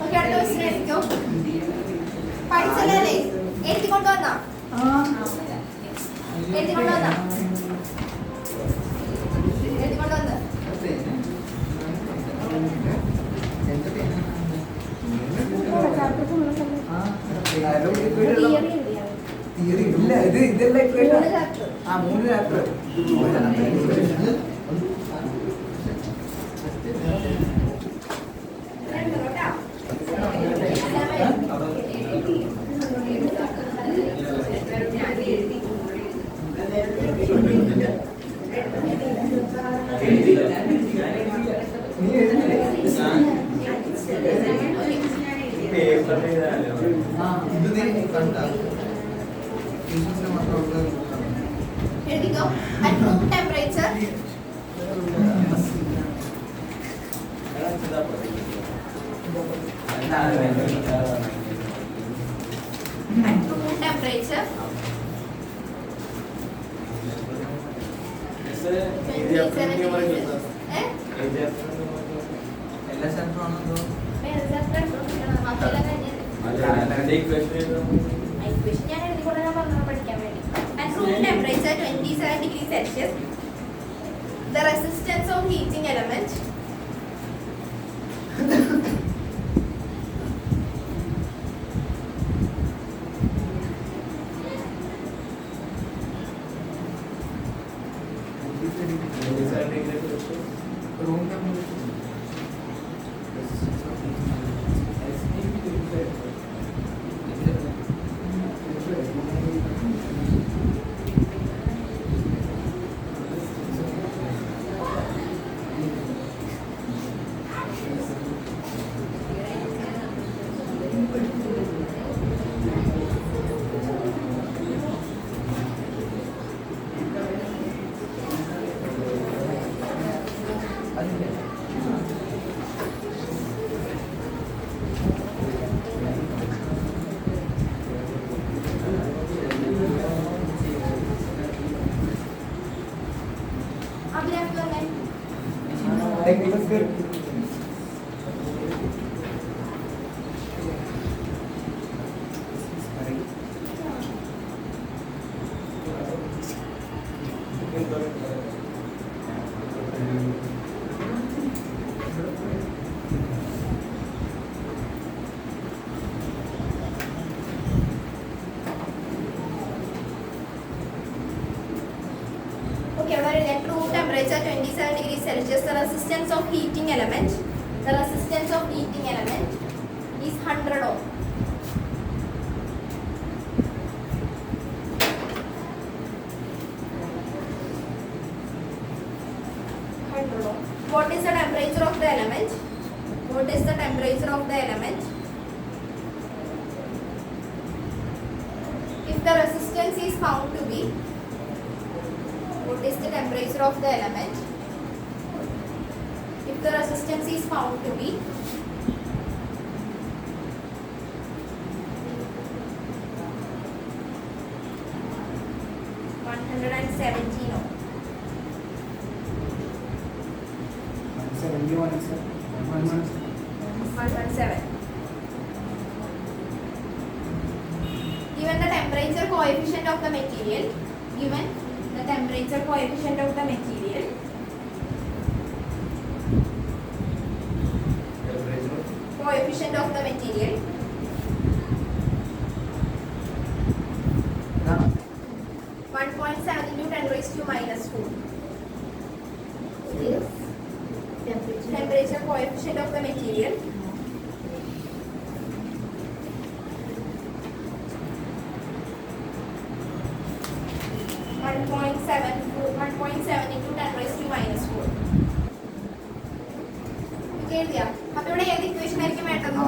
Okay, അടുത്ത question എടുക്കോ. പഠിച്ചല്ലേ? എഴുതിക്കൊണ്ട് വന്നാ? എഴുതിക്കൊണ്ട് വന്നാ? എഴുതിക്കൊണ്ട് വന്ന് തിയറി ഇല്ല. ഇതെല്ലാം ഇക്വേഷൻ. ആ 3 ചാപ്റ്റർ. എഴുതിക്കോ. At room temperature. At room temperature. എല്ലാ ചാപ്റ്ററും ആണോ? At room temperature 27 degrees Celsius, the resistance of heating element room at room temperature 27 degrees Celsius, the resistance of heating element is 100 ohm. What is the temperature of the element? If the resistance is found to be, what is the temperature of the element? If the resistance is found to be 117 ohm. 117. Given the temperature coefficient of the material, coefficient of the material 1.7 into 10 raised to minus 4. Temperature coefficient of the material 1.7 into 10 raised to minus 4. എഴുതിയാ? അപ്പോൾ ഇവിടെ ഏത് equation ആയിരിക്കും വേണ്ടത്?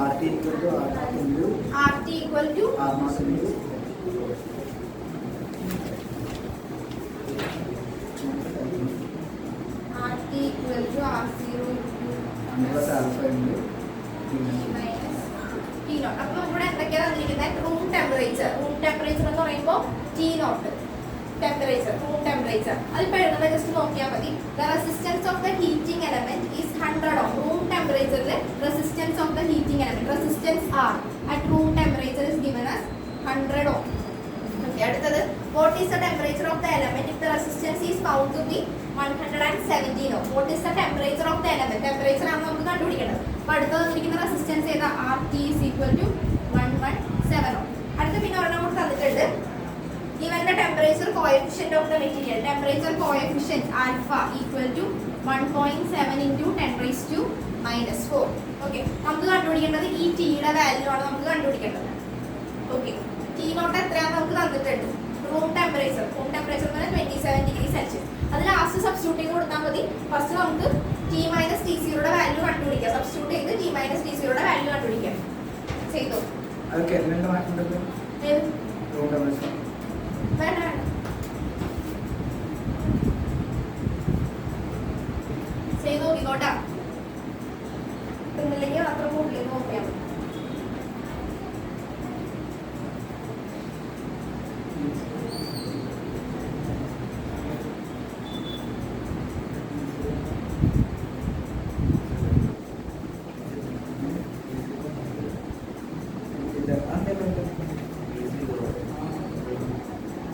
RT equal to R0 T0. അപ്പോൾ ഇവിടെ എന്തൊക്കെയാണ് തന്നിരിക്കുന്നത്? Room temperature എന്ന് പറയുമ്പോൾ T0. ടെമ്പറേച്ചർ റൂം ടെമ്പറേച്ചർ അതിപ്പോൾ എഴുതുമ്പോൾ ജസ്റ്റ് നോക്കിയാൽ മതി. The resistance of the heating element is 100 ohm. Room ടെമ്പറേച്ചറിൽ resistance of the heating element resistance R at room temperature is given as 100 ohm. അടുത്തത് what is the temperature of the element if the resistance is found to be 117 ohm. What is the temperature of the element temperature ആണ് നമുക്ക് കണ്ടുപിടിക്കേണ്ടത്. അപ്പോൾ അടുത്ത തന്നിരിക്കുന്ന resistance ഏതാ? R T is equal to 117 ഓം. അടുത്ത പിന്നെ ഒരെണ്ണം കൂടി തന്നിട്ടുണ്ട്. Given the temperature coefficient of the material, temperature coefficient alpha equal to 1.7 into 10 raised to minus 4. Okay, നമുക്ക് കണ്ടുപിടിക്കേണ്ടത് ഈ ടിയുടെ വാല്യൂ ആണ് നമുക്ക് കണ്ടുപിടിക്കേണ്ടത്. ഓക്കെ, ടി നോട്ട് എത്രയാണെന്ന് നമുക്ക് തന്നിട്ടുണ്ട്. റൂം ടെമ്പറേച്ചർ എന്ന് പറഞ്ഞാൽ 27 ഡിഗ്രി സെൽഷ്യസ്. അത് ലാസ്റ്റ് സബ്സ്റ്റിറ്റ്യൂട്ട് കൊടുത്താൽ മതി. ഫസ്റ്റ് നമുക്ക് ടി മൈനസ് ടി സീറോയുടെ വാല്യൂ കണ്ടുപിടിക്കാം. സബ്സ്റ്റിറ്റ്യൂട്ട് ചെയ്ത് ടി മൈനസ് ടി സീറോയുടെ വാല്യൂ കണ്ടുപിടിക്കാം. ചെയ്തോ? അതൊക്കെ എന്തെങ്കിലും മാറ്റുണ്ടല്ലോ. റൂം ടെമ്പറേച്ചർ വേണ്ട ചെയ്ത് നോക്കിക്കോട്ടാ. പിന്നില്ലെങ്കിൽ അത്ര കൂടുതൽ നോക്കിയാൽ മതി.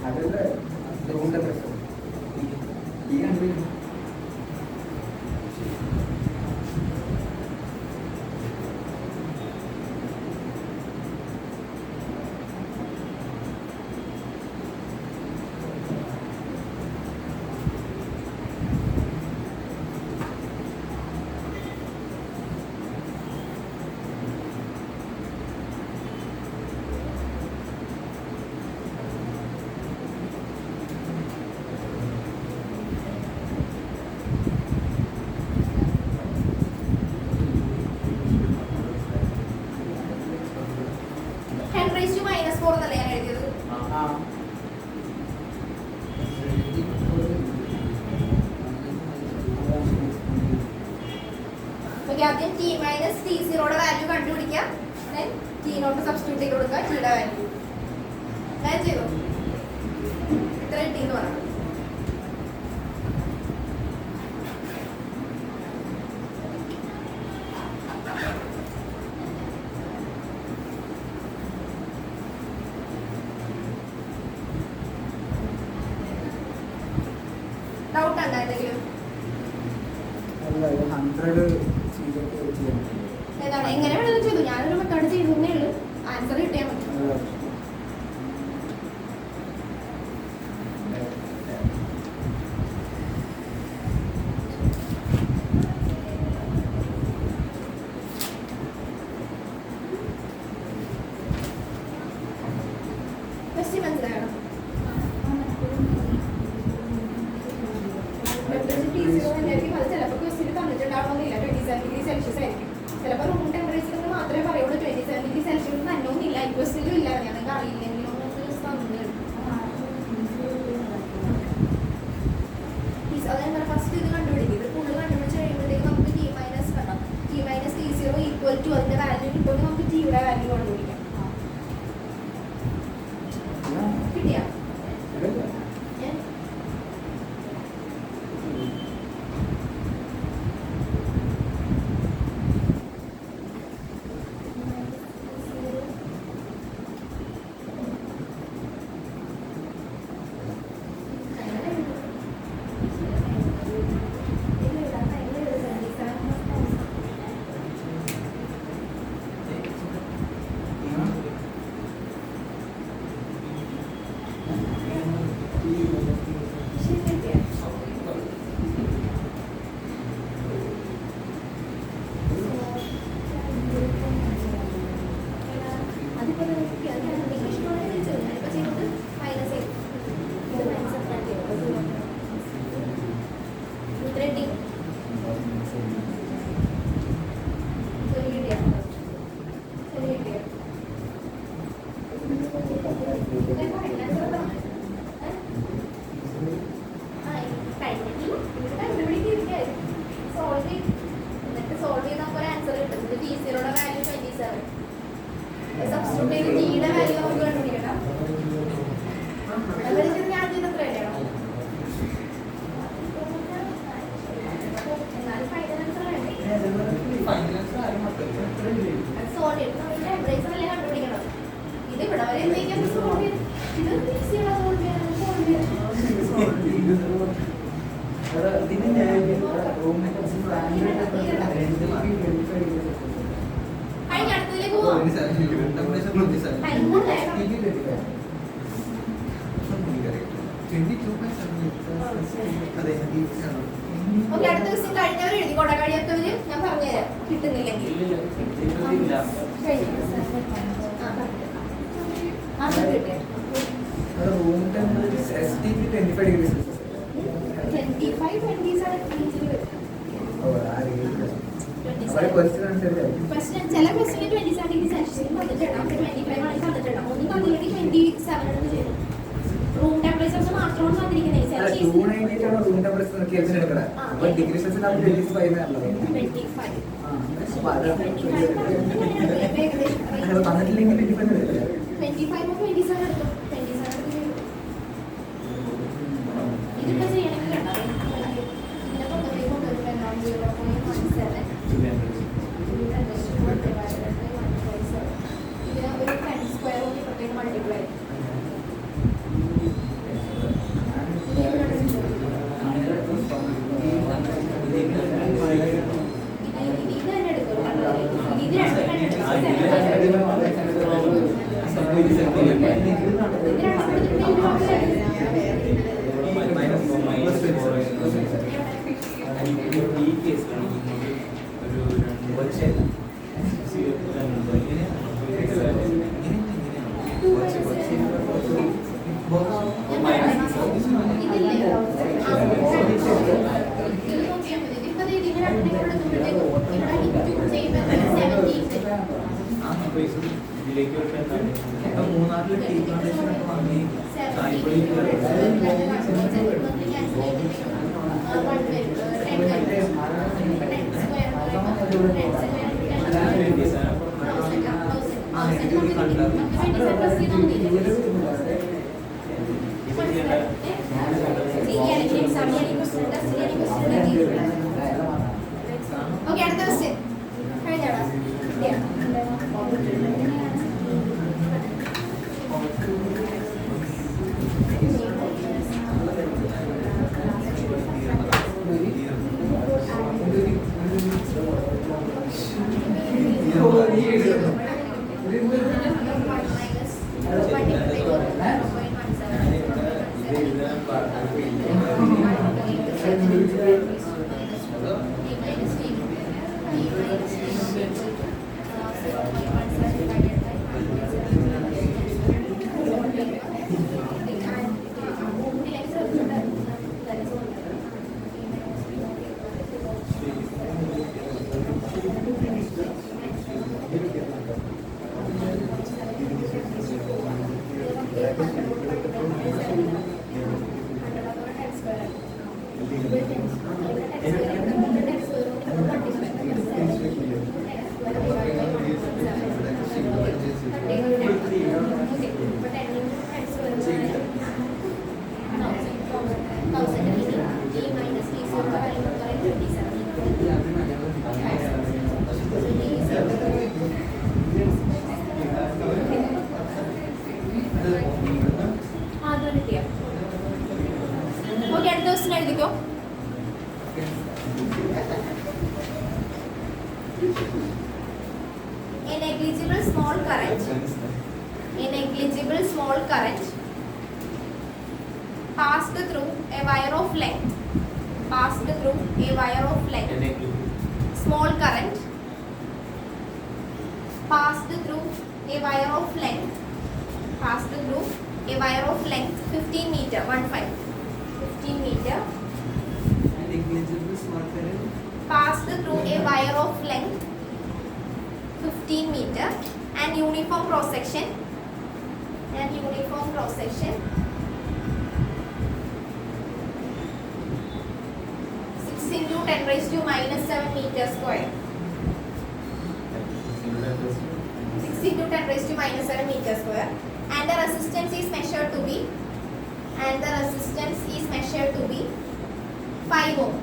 അതല്ലേ റൂം ടെമ്പറേച്ചർ ഈ കണ്ടുപിടിക്കും. -4 എന്നല്ലേ ഞാൻ എഴുതിയത്? ഓക്കെ, ആദ്യം ടി മൈനസ് ടി സീറോയുടെ വാല്യൂ കണ്ടുപിടിക്കാം. ദെൻ ടി നോട്ട് സബ്സ്റ്റിറ്റ്യൂട്ട് ചെയ്ത് കൊടുക്കുക ടിയുടെ വാല്യൂ. ഞാൻ ചെയ്തു ഇത്ര ടി എന്ന് പറയാം. ഡൗട്ട് ഉണ്ടോ എന്തെങ്കിലും? 100 ഏതാണ് എങ്ങനെ വേണമെങ്കിലും ചെയ്തു. ഞാനൊരു മെത്തേഡ് ചെയ്തേ ഉള്ളൂ. ആൻസർ കിട്ടിയാൽ മതി. ക്വസ്റ്റ്യൻ മനസ്സിലായോ? അത് ചിലപ്പോൾ ക്വസ്റ്റ്യൻ തന്നിട്ടുണ്ടാവണമെന്നില്ല. 27 ഡിഗ്രി സെൽഷ്യസ് ആയിരിക്കും. ചിലപ്പോൾ റൂം ടെമ്പറേച്ചറിന് മാത്രമേ പറയുള്ളൂ. 27 ഡിഗ്രി സെൽഷ്യസ് തന്നൊന്നുമില്ല. ഈ ക്വസ്റ്റ്യനും ഇല്ല. ഞങ്ങൾക്ക് അറിയില്ലെങ്കിലും അതേപോലെ ഫസ്റ്റ് ഇത് കണ്ടുപിടിക്കും. ഇത് ഫുള്ള് കണ്ടുപിടിച്ച് കഴിയുമ്പോഴത്തേക്ക് നമുക്ക് ടി മൈനസ് കണ്ടാം. T minus T zero equal to അതിന്റെ വാല്യൂ കിട്ടുമെങ്കിൽ നമുക്ക് ടിയുടെ വാല്യൂ കണ്ടുപിടിക്കാം. കിട്ടിയാ? സബ്സ്റ്റിറ്റ്യൂട്ട് ചെയ്ത് ടിയുടെ വാല്യൂ നമുക്ക് കണ്ടുപിടിക്കണം. ഞാൻ ചെയ്ത് എത്ര വേണം? എന്നാലും ഫൈനൽ ആൻസർ വേണ്ടേ? സോളിഡ് ടെമ്പറേച്ചർ അല്ലേ കണ്ടുപിടിക്കണം. ഇത് ഇവിടെ വരെ എന്തെങ്കിലും സോൾവ് ചെയ്ത് ഇത് ഈസിയാണ് സോൾവ് ചെയ്യാൻ. കഴിഞ്ഞ അടുത്തതിലേക്ക് പോവാം. ഓക്കെ, അടുത്ത ക്വസ്റ്റ്യൻ കഴിഞ്ഞവർ എഴുതിക്കോട്ടെ. കഴിയാത്തവര് ഞാൻ പറഞ്ഞുതരാം കിട്ടുന്നില്ലെങ്കിൽ. Room temperature STP 25 degrees Celsius. 25 20s ആണ് റേഞ്ചിൽ വരുന്നത്. ക്വസ്റ്റ്യൻ ചില ക്വസ്റ്റ്യൻ 27 ഡിഗ്രി സെൽഷ്യസിൽ വന്നിട്ടുണ്ടാവും, 25 ആണെങ്കിൽ വന്നിട്ടുണ്ടാവും. ഒന്നും തന്നില്ലെങ്കിൽ 27 എടുത്ത് ചെയ്തു. റൂം ടെമ്പറേച്ചർ മാത്രമാണ് വന്നിരിക്കുന്നത്. ചില കേസിൽ 298 ആണ് റൂം ടെമ്പറേച്ചർ കേസിൽ എടുക്കുന്നത്. അപ്പോൾ ഡിഗ്രി സെൽഷ്യസ് നമ്മൾ 25 ആണല്ലോ. 25 അപ്പോൾ അത് വന്നിട്ടില്ലെങ്കിൽ 25 എടുക്കില്ല. 25 27 എടുത്തു. 27 എടുത്ത് ചെയ്തു. ഇതിപ്പോ ചെയ്യണമെങ്കിൽ ഉണ്ടാവും. ഇതിനൊക്കെ പുറത്തേക്ക് കൊണ്ടുവരുമ്പോൾ എന്താണ് 0.17 ഇതിന് ഒരു 10 സ്ക്വയർ കൊണ്ട് പ്രത്യേകം മൾട്ടിപ്ലൈ മൂന്നാറിൽ ടീ പ്ലാന്റേഷൻ ഒക്കെ വാങ്ങി ചായപ്പൊടി ഓക്കെ, അടുത്ത ക്വസ്റ്റ്യൻ കഴിഞ്ഞോടാ. ഓക്കെ, അടുത്ത ക്വസ്റ്റ്യൻ എഴുതിക്കോ. A negligible small current passed through a wire of length. Small current passed through a wire of length. 15 meter. 15 meter. Passed through a wire of length 15 meter and uniform cross section. 6 into 10 raised to minus 7 meter square. 6 into 10 raised to minus 7 meter square. And the resistance is measured to be and the resistance is measured to be 5 ohm.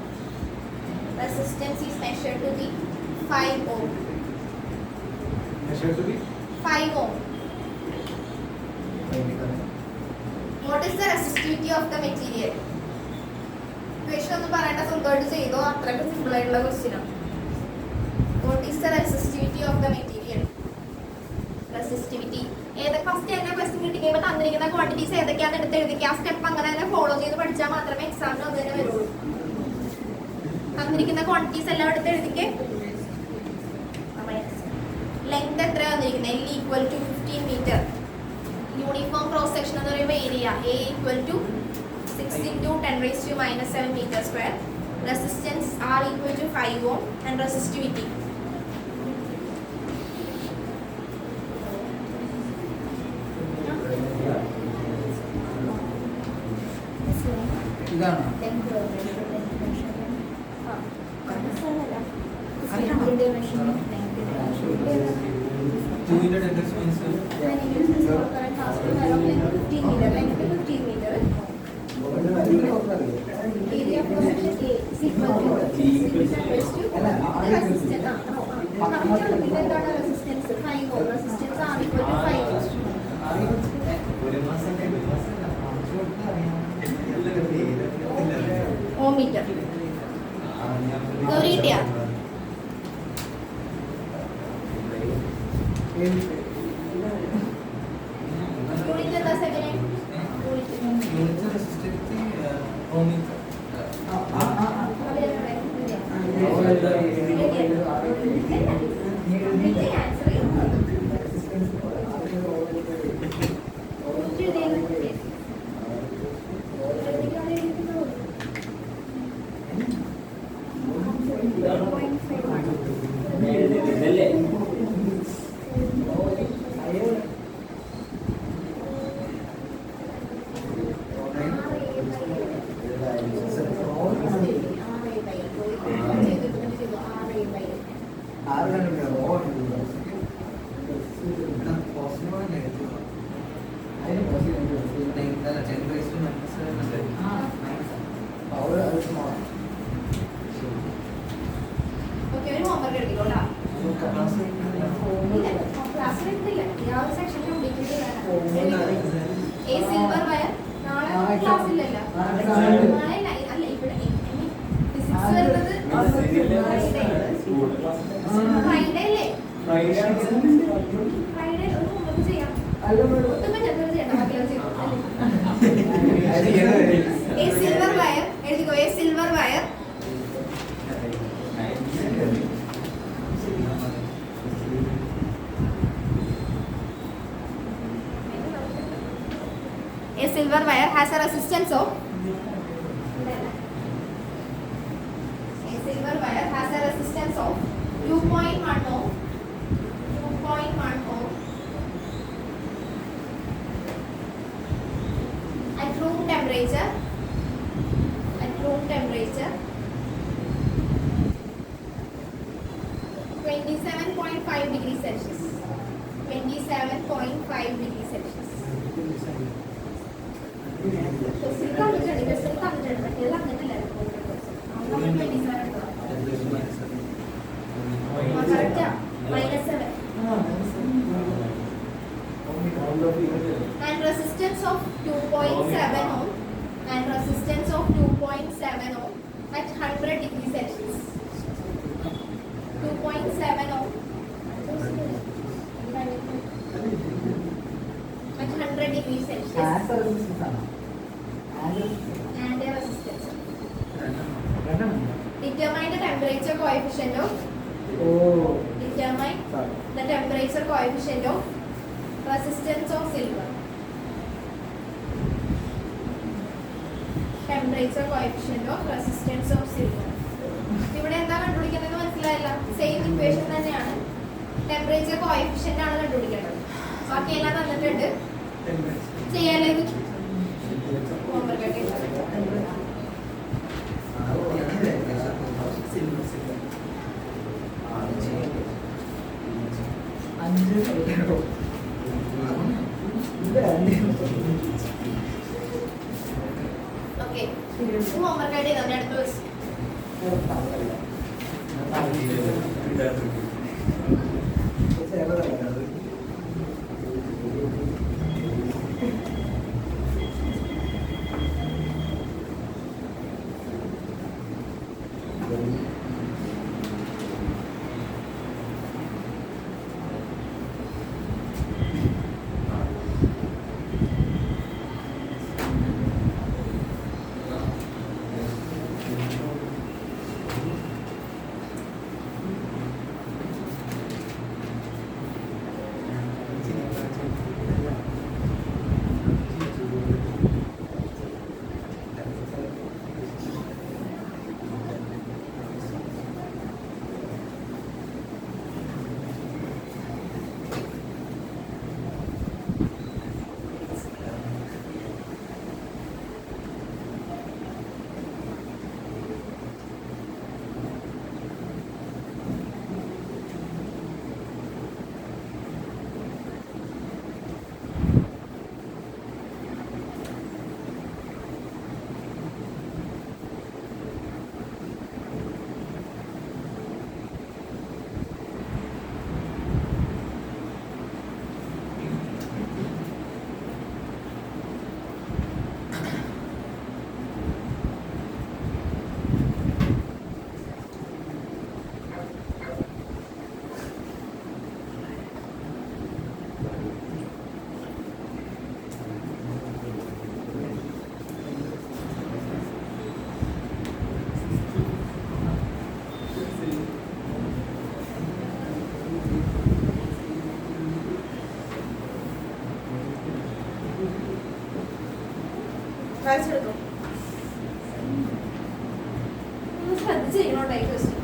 Resistance is measured to be 5 ohm. Measured to be 5 ohm. What is the resistivity of the material? Question ഒന്ന് പറയണ്ട, സ്വന്തമായിട്ട് ചെയ്തോ, അത്രയ്ക്ക് simple ആയിട്ടുള്ള question ആണ്. What is the resistivity of the material? Resistivity. ഏതൊക്കെ first തന്നെ question കിട്ടിക്കഴിയുമ്പോൾ തന്നിരിക്കുന്ന ക്വാണ്ടിറ്റീസ് ഏതൊക്കെയാണെന്ന് എടുത്ത് എഴുതിക്കുക. ആ സ്റ്റെപ്പ് അങ്ങനെ തന്നെ ഫോളോ ചെയ്ത് പഠിച്ചാൽ മാത്രമേ എക്സാമിന് അത് തന്നെ വരുള്ളൂ. തന്നിരിക്കുന്ന ക്വാണ്ടിറ്റീസ് എല്ലാം എടുത്ത് എഴുതിക്കേ. ലെങ്ത് എത്രയാണ് തന്നിരിക്കുന്നത്? L equal to 15 meter. Uniform cross section എന്ന് പറയുമ്പോൾ area A equal to 6 into 10 raised to minus 7 meter square. Resistance R equal to 5 ohm and resistivity. ഇതാണ് ഓമീറ്റർ ഗൗരിട്ടിയ യൂണിറ്റ് എന്താ സെക്കൻഡ്? ഓക്കെ, ഒരു ഹോംവർക്ക് എടുത്തിക്കോട്ടാ. ക്ലാസ്സിൽ എടുത്തില്ല, ആ ഒരു സെക്ഷൻ കംപ്ലീറ്റ് ചെയ്ത് എ സിൽവർ വയർ. നാളെ ക്ലാസ് ഇല്ലല്ലോ. നാളെ അല്ല, ഇവിടെ ഫിസിക്സ് വരുന്നത് ഫ്രൈഡേ അല്ലേ? ഫ്രൈഡേ ഒരു ഹോംവർക്ക് ചെയ്യാം. ഒത്തുമ്പോൾ ചെറുപ്പം ചെയ്യണം, ബാക്കിയൊക്കെ ചെയ്യണം. എ സിൽവർ വയർ എഴുതിക്കോ. A silver wire A silver wire has a resistance of A silver wire has a resistance of 2.1 ohm. 2.1 ohm at room temperature. At room temperature 27.5 degrees Celsius. 27.5 degrees Celsius. And resistance of 2.7 ohm and resistance of 2.7 ohm at 100 degrees Celsius. 2.7 ohm at 100 degrees Celsius. And a resistance. Determine the temperature coefficient of resistance of silver. Temperature coefficient of resistance of silver. ഇവിടെ എന്താ കണ്ടുപിടിക്കുന്നത് മനസ്സിലായില്ല. Same equation തന്നെയാണ്. Temperature coefficient ആണ് കണ്ടുപിടിക്കേണ്ടത്. ബാക്കി എല്ലാം തന്നിട്ടുണ്ട്. ചെയ്യാലേ ഹോംവർക്ക് ആയിട്ട് ചെയ്താൽ അടുത്ത ദിവസം വരച്ചെടുത്തു. ഒന്ന് ശ്രദ്ധിച്ച് ചെയ്യണോട്ടെ ഈ ക്വസ്റ്റ്യൻ.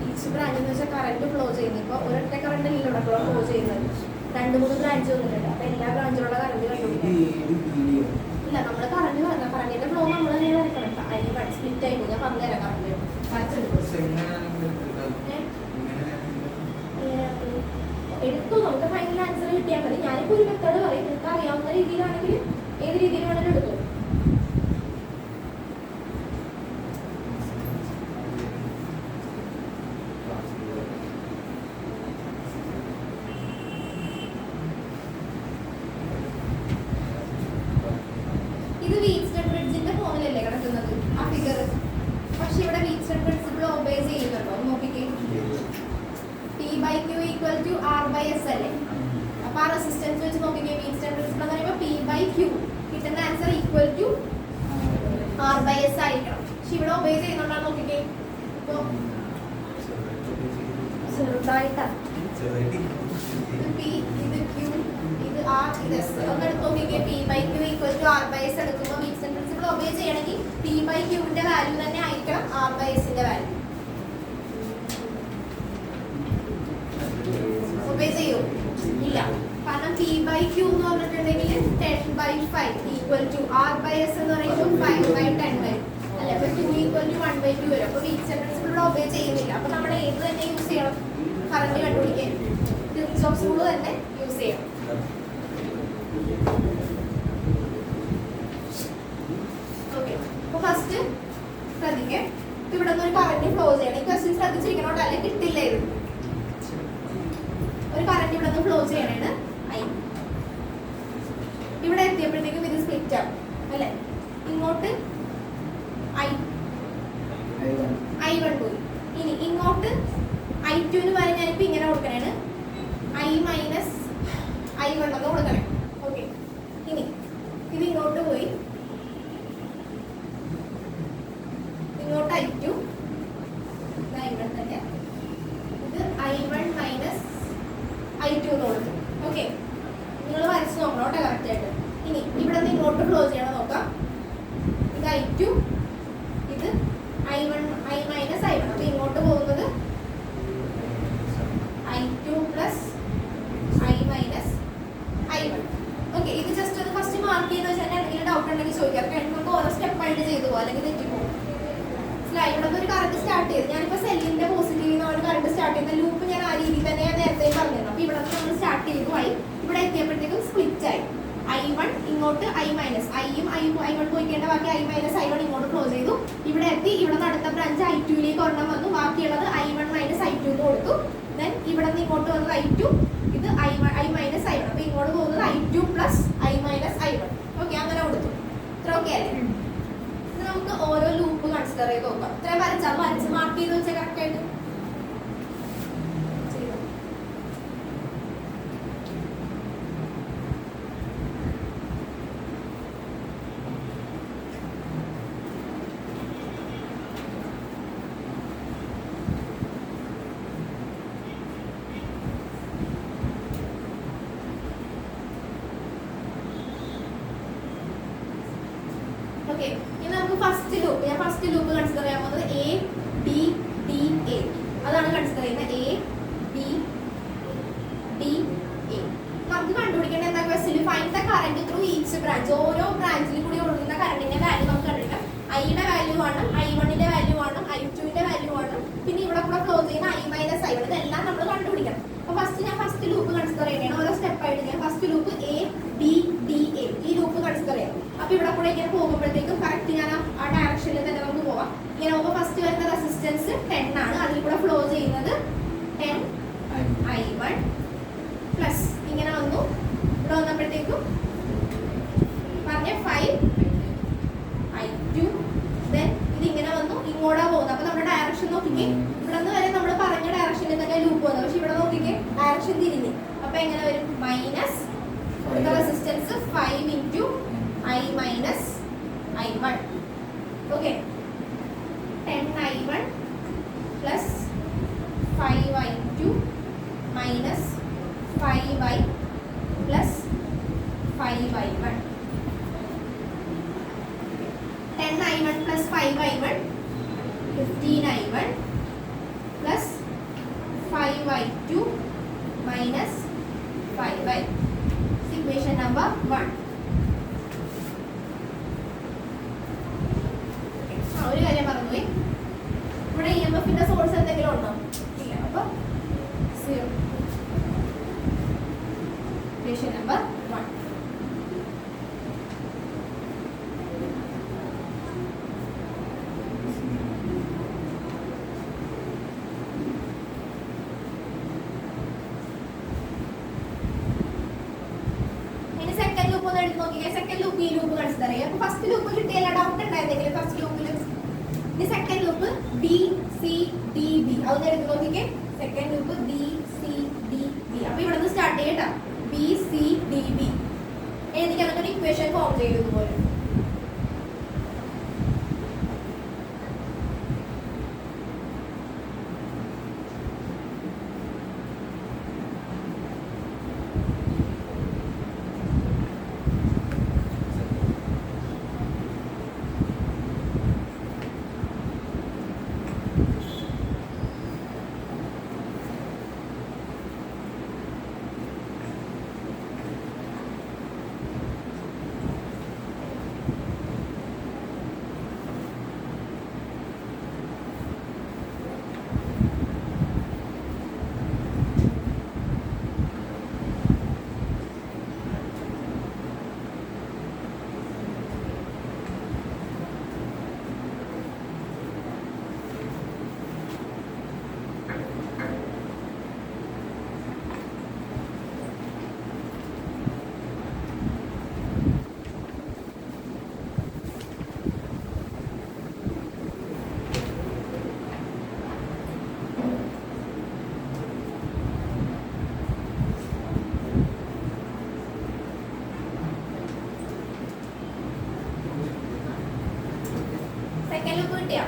ഈച്ച് ബ്രാഞ്ച് എന്ന് വെച്ചാൽ കറന്റ് ഫ്ലോ ചെയ്യുന്നത്. ഇപ്പോൾ ഒരൊറ്റ കറണ്ട് അല്ല ഇവിടെ ഫ്ലോ ചെയ്യുന്നത്, 2-3 ബ്രാഞ്ച് വന്നിട്ടുണ്ട്. അപ്പൊ എല്ലാ ബ്രാഞ്ചിലുള്ള കറണ്ട് കണ്ടുപിടിക്കാം. ഇല്ല, നമ്മൾ കറണ്ട് പറഞ്ഞ കറണ്ടിന്റെ ഫ്ലോ നമ്മൾ തന്നെ വരക്കണം. അതിന് സ്പ്ലിറ്റ് ആയിട്ട് ഞാൻ പറഞ്ഞുതരാം. കറണ്ട് എടുത്തു നമുക്ക് ഫൈനൽ ആൻസർ കിട്ടിയാൽ മതി. ഞാനിപ്പോൾ ഒരു മെത്തേഡ് പറയും, നിങ്ങൾക്ക് അറിയാവുന്ന രീതിയിലാണെങ്കിൽ ഏത് രീതിയിൽ വേണമെങ്കിലും എടുത്തു. ഇത് വീറ്റ്സ്റ്റൺ ബ്രിഡ്ജിന്റെ ഫോമിലല്ലേ കിടക്കുന്നത് ആ ഫിഗർ. പക്ഷെ ഇവിടെ വീറ്റ്സ്റ്റൺ പ്രിൻസിപ്പിൾ ഒബേ ചെയ്യുന്നുണ്ടോ നോക്കിക്കേ. P/Q = R/S അല്ലേ. അപ്പൊ ആ റെസിസ്റ്റൻസ് വെച്ച് നോക്കിക്കേ. വീറ്റ്സ്റ്റൺ പ്രിൻസിപ്പിൾ എന്ന് പറയുമ്പോൾ P/Q കിട്ടുന്ന ആൻസർ = R/S ആയിരിക്കണം. പക്ഷെ ഇവിടെ ഒബേ ചെയ്യുന്നുണ്ടോ നോക്കിക്കേ. ഇപ്പൊ ചെറുതായിട്ടാണ് ഇത് P, ഇത് Q, ഇത് R, ഇത് S. ഒന്നെടുത്ത് നോക്കിക്കേ. P/Q = R/S എടുക്കുമ്പോൾ വീറ്റ്സ്റ്റൺ പ്രിൻസിപ്പിൾ ഒബേ ചെയ്യണമെങ്കിൽ P/Qന്റെ വാല്യൂ തന്നെ ആയിരിക്കണം R/Sന്റെ വാല്യൂ. ഒബേ ചെയ്യൂ? ഇല്ല. കാരണം P/Q എന്ന് പറഞ്ഞിട്ടുണ്ടെങ്കിൽ 10/5 = R/S എന്ന് പറയുമ്പോൾ 5/10 അല്ലെ. അപ്പൊ 2 = 1/2 വരും. അപ്പൊ വീറ്റ്സ്റ്റൺ പ്രിൻസിപ്പിൾ ഇവിടെ ഒബേ ചെയ്യുന്നില്ല. അപ്പൊ നമ്മൾ ഏത് തന്നെ യൂസ് ചെയ്യണം കറന്റ് കണ്ടുപിടിക്കാൻ? കിർച്ചോഫ്സ് റൂൾ തന്നെ യൂസ് ചെയ്യണം. ഓക്കെ, അപ്പൊ ഫസ്റ്റ് ശ്രദ്ധിക്കേ. ഇവിടെ നിന്ന് ഒരു കറന്റ് ഫ്ലോ ചെയ്യണം. ഈ ക്വസ്റ്റ്യൻ ശ്രദ്ധിച്ചിരിക്കണോട്ടോ, അല്ലെങ്കിൽ കിട്ടില്ല. ഇത് ഒരു കറന്റ് ഇവിടെ നിന്ന് ഫ്ലോ ചെയ്യണേണ് I. ഇവിടെ എത്തിയപ്പോഴത്തേക്കും ഇത് സ്പ്ലിറ്റ് ആവും അല്ലെ. ഇങ്ങോട്ട് I1 പോയി. ഇനി ഇങ്ങോട്ട് I2 എന്ന് പറഞ്ഞാൽ ഞാനിപ്പോ ഇങ്ങനെ കൊടുക്കണേണ് I - I1 എന്ന് കൊടുക്കണേ. ഓക്കെ, ഇനി ഇത് ഇങ്ങോട്ട് പോയി. ഇങ്ങോട്ട് I2 I1 തന്നെ. ഇത് I1 - I2 എന്ന് കൊടുക്കും. ഓക്കെ, നിങ്ങൾ വരച്ച് നോക്കണം കേട്ടോ കറക്റ്റ് ആയിട്ട്. ഇനി ഇവിടെ നിന്ന് ഇങ്ങോട്ട് ഫ്ലോ ചെയ്യണം നോക്കാം. ഇത് I2, ഇത് I1 I - I1. അപ്പൊ ഇങ്ങോട്ട് പോകുന്നത് I2 + I - I1. ഓക്കെ, ഇത് ജസ്റ്റ് ഒന്ന് ഫസ്റ്റ് മാർക്ക് ചെയ്ത് വെച്ചാൽ എന്തെങ്കിലും ഡൗട്ട് ഉണ്ടെങ്കിൽ ചോദിക്കാം. കഴിഞ്ഞ് നമുക്ക് ഓരോ സ്റ്റെപ്പായിട്ട് ചെയ്തു പോകും, അല്ലെങ്കിൽ തെറ്റിപ്പോകും. മനസ്സിലായി? ഇവിടെ ഒരു കറണ്ട് സ്റ്റാർട്ട് ചെയ്ത് ഞാനിപ്പോൾ സെല്ലിന്റെ പോസിറ്റീവ് ഒരു കറണ്ട് സ്റ്റാർട്ട് ചെയ്യുന്ന ലൂപ്പ് ഞാൻ ആ രീതിയിൽ തന്നെ ഞാൻ നേരത്തെ പറഞ്ഞിരുന്നു. അപ്പോൾ ഇവിടെ നമ്മൾ സ്റ്റാർട്ട് ചെയ്തു ആയി, ഇവിടെ എത്തിയപ്പോഴത്തേക്കും സ്പ്ലിറ്റ് ആയി. I1 ഇങ്ങോട്ട് I-, ഐയും I1 പോയിക്കേണ്ട ബാക്കി I- I1 ഇങ്ങോട്ട് ക്ലോസ് ചെയ്തു. ഇവിടെ എത്തി, ഇവിടെ അടുത്ത ബ്രാഞ്ച് I2ലേക്ക് ഒരെണ്ണം വന്നു, ബാക്കിയുള്ളത് I1 - I2 എന്ന് കൊടുത്തു. ദെൻ ഇവിടെ നിന്ന് ഇങ്ങോട്ട് വന്നത് I2, ഇത് I- I1. അപ്പോൾ ഇങ്ങോട്ട് പോകുന്നത് I2 + I- I1. ഓക്കെ, അങ്ങനെ കൊടുത്തു. ഇത്ര ഓക്കെ അല്ലേ? ഇത് നമുക്ക് ഓരോ ലൂപ്പ് കൺസിഡർ ചെയ്ത് നോക്കാം. ഇത്രയും വരച്ച് മാർക്ക് ചെയ്ത് വെച്ചാൽ കറക്റ്റ് ആയിട്ട് ഓക്കെ. ഇനി നമുക്ക് ഫസ്റ്റ് ലൂപ്പ് കൺസിഡർ ചെയ്യാൻ പോകുന്നത് A-B-D-A. അതാണ് കൺസിഡർ ചെയ്യുന്നത്. A-B-D-A. നമുക്ക് കണ്ടുപിടിക്കേണ്ട എന്താ question? Find the current through each branch. ഓരോ ബ്രാഞ്ചിൽ കൂടി ഒഴുകുന്ന കറന്റിന്റെ വാല്യൂ നമുക്ക് കണ്ടുപിടിക്കാം. I-യുടെ വാല്യൂ ആണ്, I1ന്റെ വാല്യൂ ആണ്, I2ന്റെ വാല്യൂ ആണ്, പിന്നെ ഇവിടെ കൂടെ ഫ്ലോ ചെയ്യുന്ന I- I1. ഇതെല്ലാം നമ്മൾ കണ്ടുപിടിക്കണം. അപ്പോൾ ഞാൻ ഫസ്റ്റ് ലൂപ്പ് കൺസിഡർ ചെയ്യണം. ഓരോ സ്റ്റെപ്പായിട്ട് ഞാൻ ഫസ്റ്റ് ലൂപ്പ് A-B-D-A ഈ ലൂപ്പ് കൺസിഡർ ചെയ്യാം. അപ്പോൾ ഇവിടെ കൂടെ ഇങ്ങനെ പോകുമ്പോഴത്തേക്കും കറക്റ്റ് ഞാൻ ആ ഡയറക്ഷനിൽ തന്നെ നമുക്ക് പോവാം. ഇങ്ങനെ പോകുമ്പോൾ ഫസ്റ്റ് വരുന്ന റെസിസ്റ്റൻസ് 10 ആണ്, അതിൽ കൂടെ ഫ്ലോ ചെയ്യുന്നത് 10 I1 പ്ലസ് ഇങ്ങനെ വന്നു. ഇവിടെ വന്നപ്പോഴത്തേക്കും പറഞ്ഞ 5 I2. ദെൻ ഇതിങ്ങനെ വന്നു, ഇങ്ങോട്ടാ പോകുന്നത്. അപ്പോൾ നമ്മുടെ ഡയറക്ഷൻ നോക്കിക്കേ, ഇവിടെ നിന്ന് വരെ നമ്മൾ പറഞ്ഞ ഡയറക്ഷനിൽ തന്നെ ലൂപ്പ് വന്നു. പക്ഷെ ഇവിടെ നോക്കിക്കേ ഡയറക്ഷൻ തിരിഞ്ഞ്. അപ്പോൾ എങ്ങനെ വരും? Minus resistance 5 × I- I1. Okay, 10 I1 plus 5 I2 minus 5 I plus 5 I1. 10 I1 plus 5 I1 15 I1 plus 5 I2 minus 5 I. Equation number 1. ഒരു കാര്യം മറന്നുപോയി, ഇവിടെ EMFന്റെ സോഴ്സ് എന്തെങ്കിലും ഉണ്ടോ? ഇല്ല. അപ്പോൾ 0. Equation number 1. ഇനി സെക്കൻഡ് ലൂപ്പ് ഒന്ന് എടുത്ത് നോക്കിയാൽ സെക്കൻഡ് ലൂപ്പ് ഈ ലൂപ്പ് കൺസിഡർ ചെയ്യാം. അപ്പോൾ ഫസ്റ്റ് ലൂപ്പ് കിട്ടിയാൽ ഡൗട്ട് ഉണ്ടായിരുന്നെങ്കിൽ ഫസ്റ്റ് ലൂപ്പിൽ ഇനി സെക്കൻഡ് ലൂപ്പ് D-C-D-B അതൊന്ന് എടുത്ത് നോക്കിക്കേ. Second loop D-C-D-B. അപ്പോൾ ഇവിടെ നിന്ന് സ്റ്റാർട്ട് ചെയ്യട്ടോ. B-C-D-B എഴുതിക്കാൻ ഒരു ഇക്വേഷൻ ഫോം ചെയ്യുന്നത് പോലെ. സെക്കൻഡ് ലൂപ്പ് കിട്ടിയോ?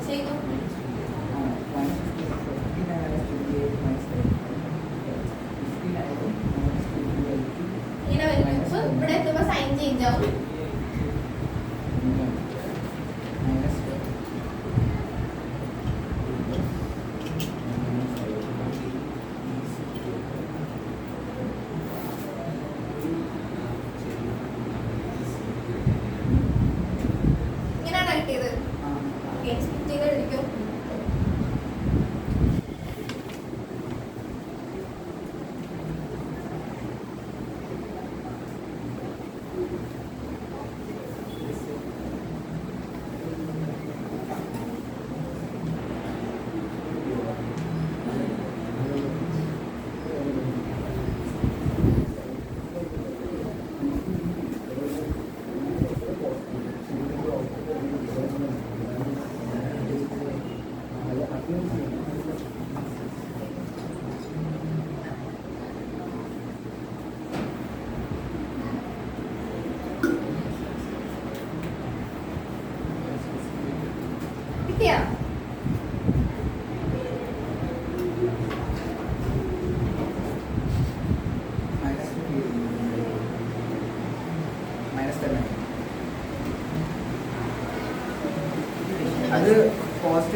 ചെയ്തു. ഇങ്ങനെ വരും ലൂപ്പ്. ഇവിടെ എത്തുമ്പോൾ സൈൻ ചേഞ്ച് ആവും. ഇങ്ങനെയാണോ കിട്ടിയത്?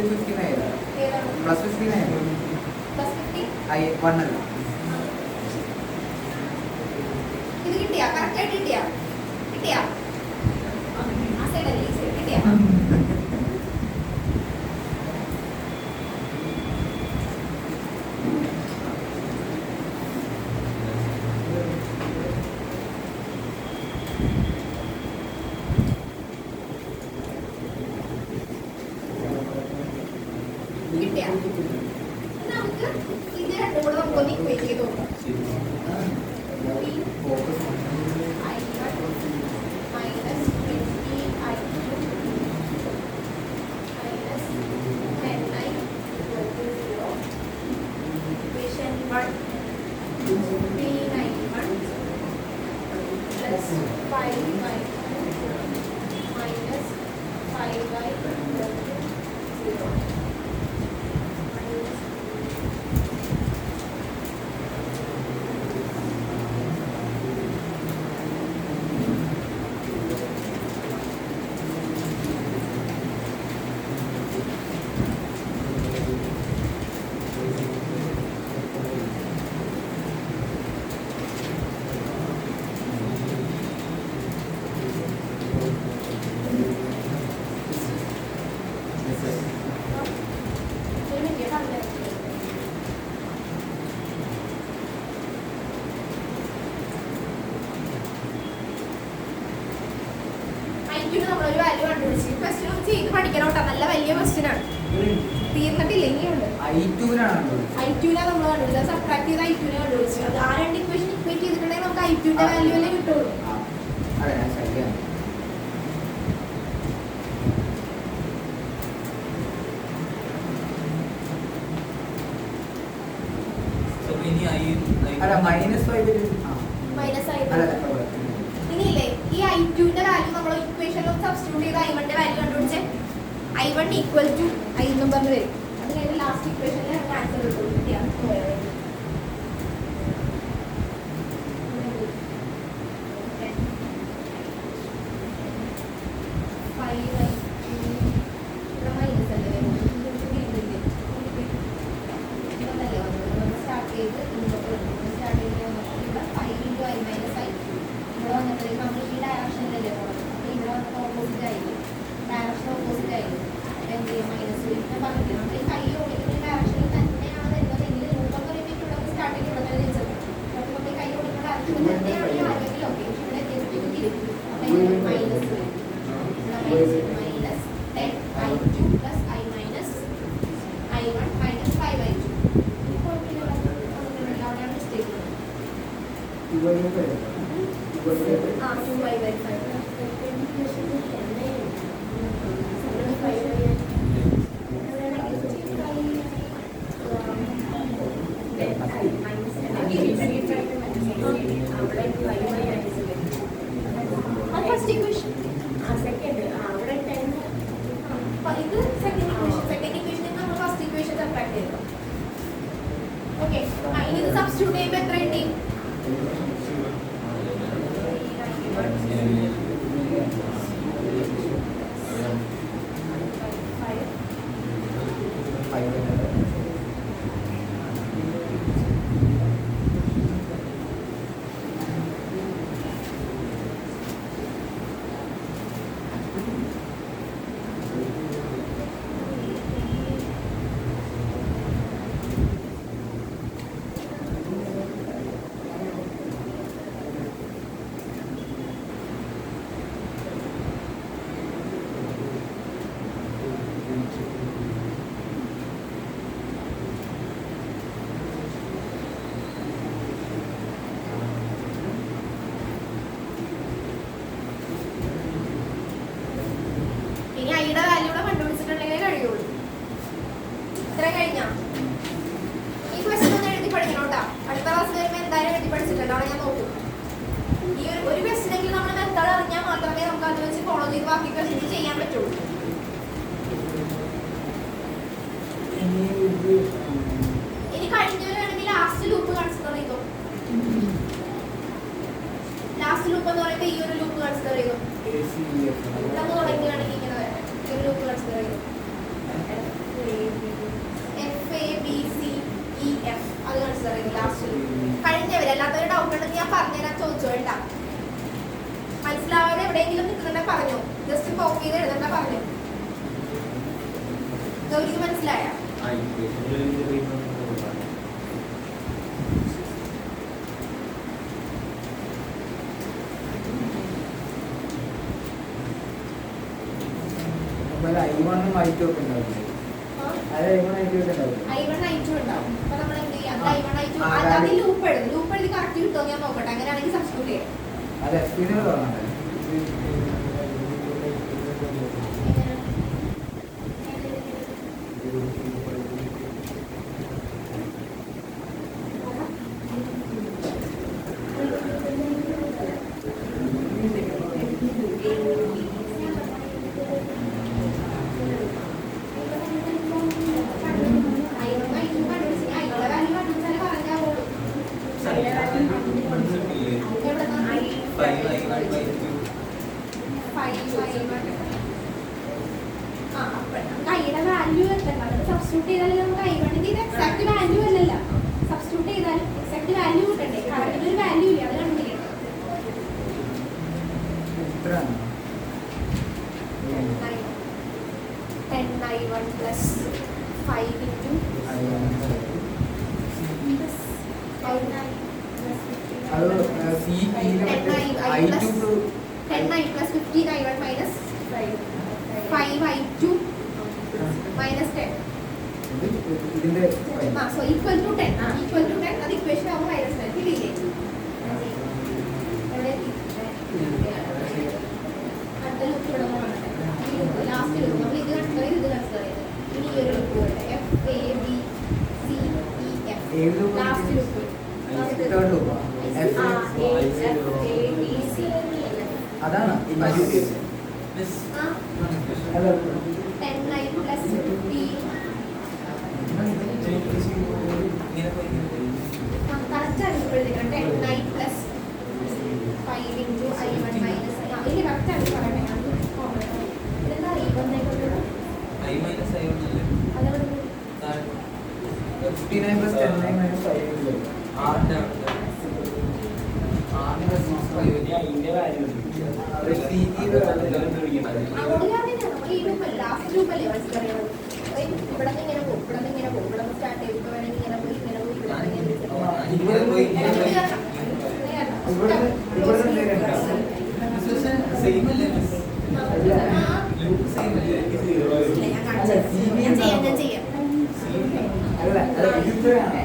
59 ഏതാണ് പ്ലസ് 59 പ്ലസ് 50 ഐ 1 അല്ല ഇത് കിട്ടിയാ കറക്റ്റ് ആയിട്ട് കിട്ടിയാ ആ സൈഡ് അല്ലേ ഈ സൈഡ് കിട്ടിയാ കിട്ടിയാ നമുക്ക് ഇത് രണ്ടും കൂടെ നമുക്കൊന്ന് ഇക്വേറ്റ് ചെയ്ത് നോക്കാം നമ്മളൊരു വാല്യൂ കണ്ടുപിടിച്ചു ക്വസ്റ്റ്യൻ ചെയ്ത് പഠിക്കണോട്ടാ നല്ല വലിയ ക്വസ്റ്റ്യൻ ആണ് തീർന്നിട്ടില്ല ഇനിയുണ്ട് I2 I2 നമ്മൾ കണ്ടുപിടിച്ചത് സബ്ട്രാക്ട് ചെയ്ത് I2 കണ്ടുപിടിച്ചു അത് ആ രണ്ട് ഇക്വേഷൻ ഇക്വേറ്റ് ചെയ്തിട്ടുണ്ടെങ്കിൽ നമുക്ക് I2 വാല്യൂ അല്ലേ കിട്ടുള്ളൂ അതെ ഞാൻ ശരിയാണ് അല്ല -5 മൈനസ് അല്ല ആയിട്ട് ഇനിയില്ലേ ഈ I2 വാല്യൂ നമ്മൾ ഇക്വേഷനിൽ സബ്സ്റ്റിറ്റ്യൂട്ട് ചെയ്ത് I1 വാല്യൂ കണ്ടുപിടിച്ചേ I1 ഈക്വൽ ടു I എന്നും പറഞ്ഞു വരും അത് കഴിഞ്ഞ് ലാസ്റ്റ് ഇക്വേഷനിൽ ആൻസർ കിട്ടും കിട്ടിയാൽ സബ്സ്റ്റിറ്റ്യൂട്ട് ചെയ്യുമ്പോൾ എത്ര കിട്ടി ഇനി ഐയുടെ വാല്യൂ കൂടെ കണ്ടുപിടിച്ചിട്ടുണ്ടെങ്കിൽ കഴിയുള്ളൂ ഇത്ര കഴിഞ്ഞാ ഈ ക്വസ്റ്റ്യൻ ഒന്ന് എഴുതി പഠിക്കണോട്ടാ അടുത്ത ക്ലാസ് വരുമ്പോൾ എന്തായാലും എഴുതി പഠിച്ചിട്ടുണ്ട് അവിടെ ഞാൻ നോക്കും ഈ ഒരു ക്വസ്റ്റ്യനെങ്കിലും നമ്മൾ മെത്തേഡ് അറിഞ്ഞാൽ മാത്രമേ നമുക്ക് അത് വെച്ച് ഫോളോ ചെയ്ത് ബാക്കി ക്വസ്റ്റ്യൻ ചെയ്യാൻ പറ്റുള്ളൂ ഇനി കഴിഞ്ഞവർ വേണമെങ്കിൽ ലാസ്റ്റ് ലൂപ്പ് കൺസിഡർ ചെയ്തോ ലാസ്റ്റ് ലൂപ്പ് എന്ന് പറയുമ്പോൾ ഈ ഒരു ലൂപ്പ് കൺസിഡർ ചെയ്തോ ഇവിടെ തുടങ്ങുകയാണെങ്കിൽ ഇങ്ങനെ ഈ ഒരു ലൂപ്പ് കൺസിഡർ ചെയ്തോ എഫ് അത് കൺസിഡർ ചെയ്തു ലാസ്റ്റിൽ. കഴിഞ്ഞവരല്ലാത്തൊരു ഡൗട്ട് ഉണ്ടെങ്കിൽ ഞാൻ പറഞ്ഞുതരാൻ ചോദിച്ചോണ്ട. മനസ്സിലാവാതെ എവിടെയെങ്കിലും നിൽക്കുന്നുണ്ടെ പറഞ്ഞു, ജസ്റ്റ് കോപ്പി ചെയ്ത് എഴുതണ്ട പറഞ്ഞു. ഗൗരിക്ക് മനസ്സിലായ? I1 I2 ഒക്കെ ഉണ്ടാവില്ലേ? അത് I1 I2 ഒക്കെ ഉണ്ടാവില്ലേ? I1 I2 ഉണ്ടാവും. അപ്പൊ നമ്മൾ എന്ത് ചെയ്യാം? I1 I2 അത് ലൂപ്പ് എഴുതും. ലൂപ്പ് എഴുതി കറക്റ്റ് കിട്ടുമോ ഞാൻ നോക്കട്ടെ. അങ്ങനെയാണെങ്കിൽ സബ്സ്റ്റിറ്റ്യൂട്ട് ചെയ്യാം. അത് എക്സ്പീരിയൻസ് തോന്നണ്ടേ? കൈയുടെ വാല്യൂ എത്തണം. സബ്സ്റ്റിറ്റ്യൂട്ട് ചെയ്താൽ നമുക്ക് I1 ഇത് എക്സാക്ട് വാല്യൂ അല്ലല്ല. സബ്സ്റ്റിറ്റ്യൂട്ട് ചെയ്താൽ എക്സാക്ട് വാല്യൂ കിട്ടണ്ടേ? കറക്റ്റ് ഒരു വാല്യൂ ഇല്ല, അത് കണ്ടുപിടിക്കണം. എത്രയാണ്? 10I1 plus 5 into അത് CE-യിലെ I2 to 10I plus 15I1 minus 5I2 minus 10. ഇതിന്റെ So equal to 10. Equal to 10 അത് ഇക്വേഷൻ ആവുമ്പോൾ minus 10 കിട്ടിയില്ലേ? എവിടെ എത്തി? അടുത്ത ലൂപ്പ് ഇവിടെ വന്നിട്ട് ലാസ്റ്റ് ലൂപ്പ് നമ്മൾ ഇത് കൺസിഡർ ചെയ്ത് ഇത് കൺസിഡർ ചെയ്ത് ഇനി ഈ ഒരു ലൂപ്പ് വരട്ടെ. F A B C E F last loop third ലൂപ്പാ? അതാണ് അല്ല 10I plus 15 കറക്റ്റ് ആയിരിക്കും. 10I plus 5 into I1 minus ഇതിന് കറക്റ്റ് ആയിട്ട് പറയണേ. ഇതെന്താ I1 ആയിക്കോട്ടെ. അതവിടെ 59 plus 10 minus 5 ലാസ്റ്റ് ലൂപ്പല്ലേ മനസ്സിലറിയുന്നത്. ഇവിടെ നിന്ന് ഇങ്ങനെ പോകും, ഇവിടെ നിന്ന് ഇങ്ങനെ പോകും, ഇവിടെ നിന്ന് സ്റ്റാർട്ട് ചെയ്യും, ഇവിടെ വേണമെങ്കിൽ ഇങ്ങനെ പോയി ഇങ്ങനെ പോയി ഇവിടെ ഞാൻ ചെയ്യാം. അല്ല ഇത്രയാണ്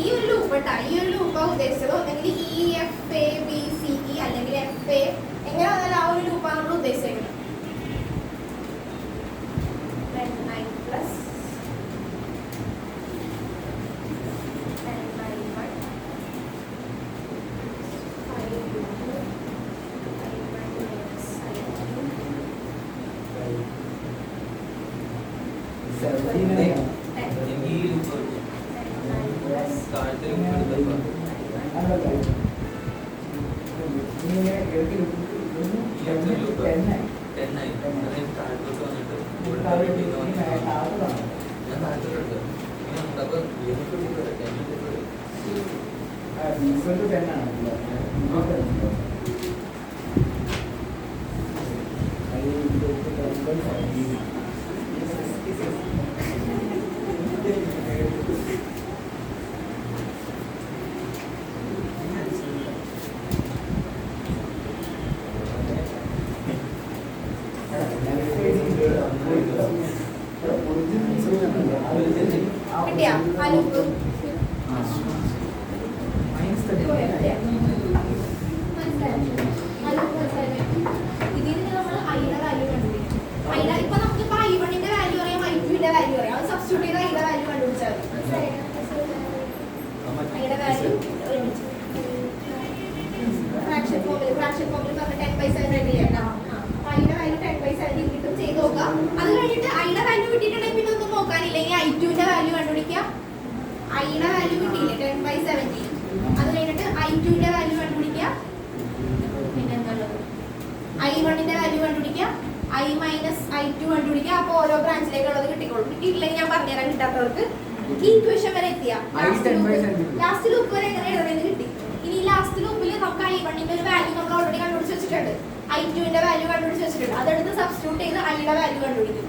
ഈ ഒരു ലൂപ്പ് ഈ ഒരു ലൂപ്പ് ഉദ്ദേശിച്ചത് ഒന്നെങ്കിൽ EFABCE അല്ലെങ്കിൽ FA എങ്ങനെ വന്നാലും ആ ഒരു ലൂപ്പാണ് നമ്മൾ ഉദ്ദേശിച്ചത്. 10I plus 10I1 5 into I1 minus കിട്ടിയാ ആ ലൂപ്പ് ഇതിന് നമ്മൾ ഐയുടെ വാല്യൂ കണ്ടുപിടിക്കും. ഇപ്പൊ നമുക്ക് I1ന്റെ വാല്യൂ അറിയാം, I2ന്റെ വാല്യൂ അറിയാം. അത് സബ്സ്റ്റിറ്റ്യൂട്ട് ചെയ്ത് ഐയുടെ വാല്യൂ കണ്ടുപിടിച്ചാൽ മതി. ഐയുടെ വാല്യൂ ഫ്രാക്ഷൻ ഫോം I1ന്റെ വാല്യൂ കണ്ടുപിടിക്കുക, I മൈനസ് I2 കണ്ടുപിടിക്കുക. അപ്പോൾ ഓരോ ബ്രാഞ്ചിലേക്കുള്ളത് കിട്ടിക്കോളും. കിട്ടിയില്ലെങ്കിൽ ഞാൻ പറഞ്ഞുതരാം കിട്ടാത്തവർക്ക്. ഈ ഇക്വേഷൻ വരെ എത്തിയ ലാസ്റ്റ് ലൂപ്പ് വരെ എങ്ങനെ എഴുതണമെന്ന് കിട്ടി. ഇനി ലാസ്റ്റ് ലൂപ്പിൽ നമുക്ക് I1ന്റെ ഒരു വാല്യൂ നമ്മൾ ഓൾറെഡി കണ്ടുപിടിച്ച് വെച്ചിട്ടുണ്ട്, I2ന്റെ വാല്യൂ കണ്ടുപിടിച്ച് വെച്ചിട്ടുണ്ട്. അതെടുത്ത് സബ്സ്റ്റിറ്റ്യൂട്ട് ചെയ്ത് Iയുടെ വാല്യൂ കണ്ടുപിടിക്കും.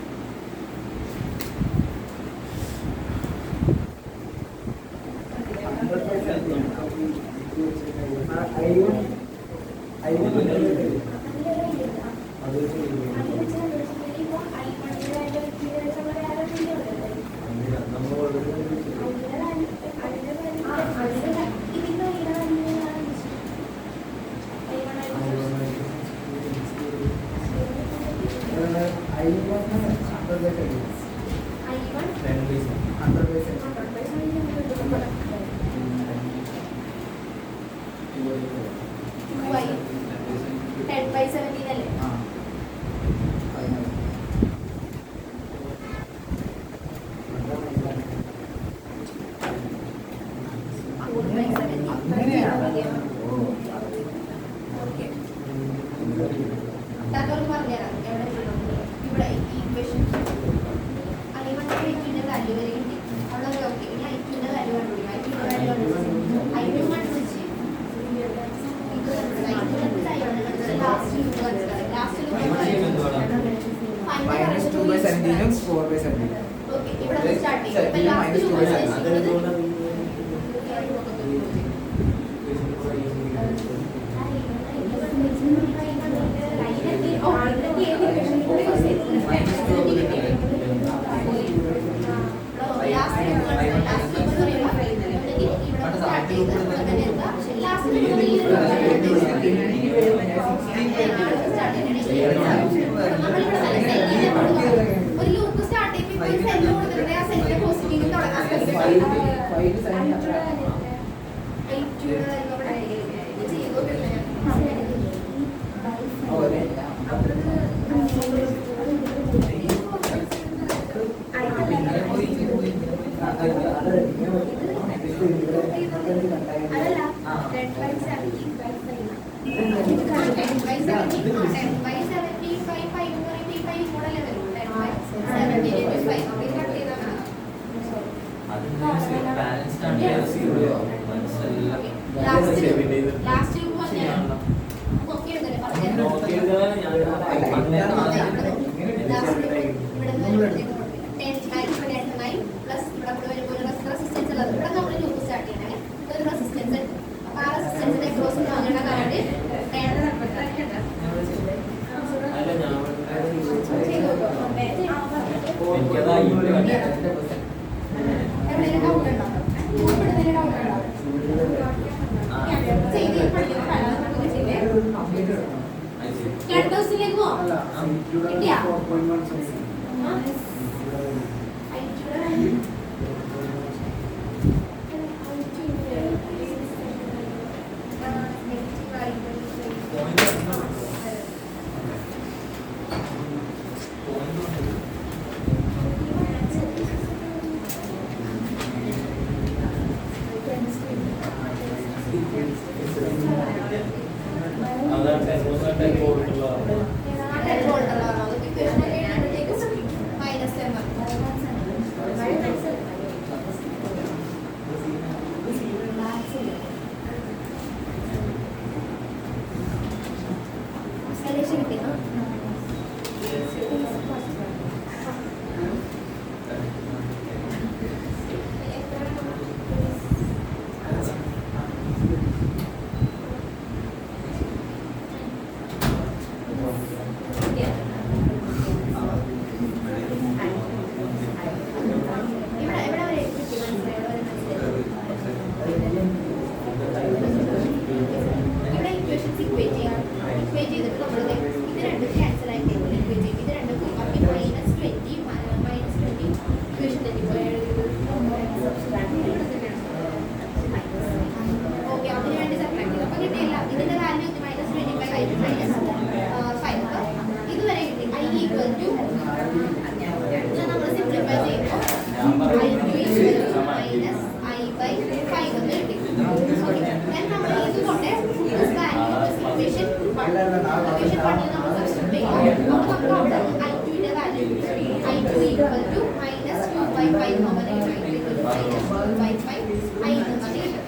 equal to minus 2 by 5 over 8 equal to minus 2 by 5 I എന്ന് കിട്ടും.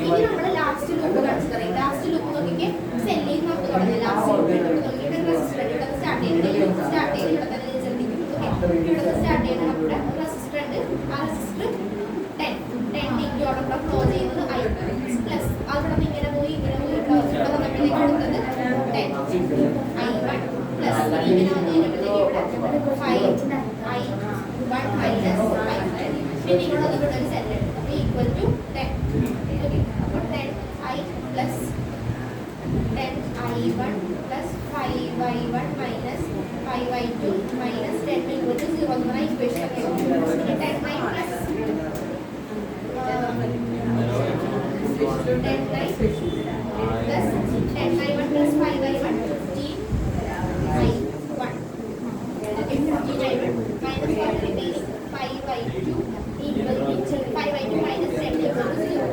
ഇനി നമ്മൾ ലാസ്റ്റ് ലൂപ്പ് കൺസിഡർ ചെയ്യും. ലാസ്റ്റ് ലൂപ്പ് നോക്കിക്കേ സെല്ലിൽ നമുക്ക് തുടങ്ങാം. ലാസ്റ്റ് ലൂപ്പ് നോക്കിയിട്ട് റെസിസ്റ്റർ ഇവിടെ സ്റ്റാർട്ട് ചെയ്യുന്നത് ഇവിടെ തന്നെ ശ്രദ്ധിക്കും. ഇവിടെ സ്റ്റാർട്ട് ചെയ്യുന്ന നമ്മുടെ റെസിസ്റ്റർ ഉണ്ട്. ആ റെസിസ്റ്റർ 10 ഇൻറ്റു അവിടെ ഫ്ലോ ചെയ്യുന്നത് I പ്ലസ് അവിടെ നിന്ന് ഇങ്ങനെ പോയി ഇവിടെ നമ്മളിലേക്ക് എടുത്തത് 10 I1 പ്ലസ് ഇങ്ങനെ വന്നു കഴിഞ്ഞപ്പോഴത്തേക്ക് ഇവിടെ 5 I1 മൈനസ് I പിന്നെ ഇങ്ങോട്ട് ഇവിടെ ഒരു സെല്ല് ഉണ്ട്. അപ്പോൾ ഈക്വൽ ടു 10. ഓക്കെ, അപ്പോൾ 10 I plus 10 I1 plus 5I1 minus 5I2 minus 10 equal to 0 എന്ന് പറഞ്ഞ ഇക്വേഷൻ ഒക്കെ 10I plus 10I plus 10I1 plus 5I1 15I1 okay 15I1 minus 5 remaining 5I2 equal 5I2 minus 10 equal to 0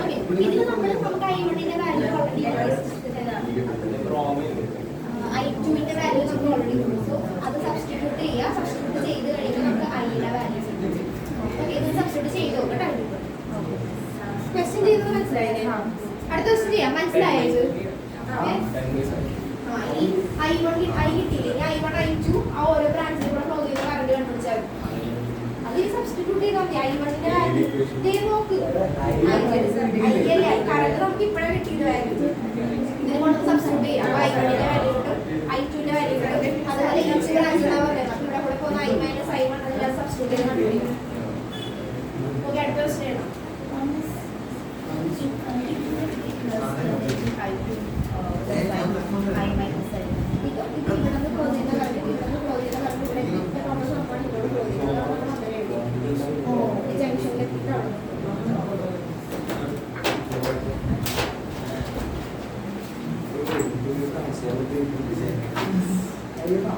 okay ഇതിൽ നമുക്ക് I1 ന്റെ value already I2 ന്റെ value നമുക്ക് already so അത് substitute ചെയ്യുക സബ്സ്റ്റിറ്റ്യൂട്ട് ചെയ്ത് കഴിയുമ്പോൾ നമുക്ക് I ന്റെ വാല്യൂ ഓക്കെ ഇത് സബ്സ്റ്റിറ്റ്യൂട്ട് ചെയ്ത് നോക്കട്ടെ ക്വസ്റ്റ്യൻ ചെയ്യുന്നത് മനസ്സിലായില്ലേ അടുത്ത ക്വസ്റ്റ്യൻ ചെയ്യാം മനസ്സിലായത് ഈ I1 I കിട്ടിയില്ലേ I1 I2 ആ ഓരോ ബ്രാഞ്ചിൽ കൂടെ ഫ്ലോ ചെയ്യുന്ന കറണ്ട് കണ്ടുപിടിച്ചാൽ അത് സബ്സ്റ്റിറ്റ്യൂട്ട് ചെയ്താൽ മതി I1 ന്റെ വാല്യൂ നോക്ക് കറണ്ട് നമുക്ക് ഇപ്പോഴേ കിട്ടിയത് വാല്യൂ ഇതിനെ കൊണ്ട് സബ്സ്റ്റിറ്റ്യൂട്ട് ചെയ്യാം അപ്പോൾ I1 ന്റെ വാല്യൂ കിട്ടും I2 ന്റെ വാല്യൂ കിട്ടും അതുപോലെ ഈച്ച് ബ്രാഞ്ച് എന്താ പറയുന്നത് ഇവിടെ കൂടെ പോകുന്ന I മൈനസ് I1 അതെല്ലാം സബ്സ്റ്റിറ്റ്യൂട്ട് ചെയ്ത് കണ്ടുപിടിക്കും ഓക്കെ അടുത്ത ക്വസ്റ്റ്യൻ ചെയ്യണം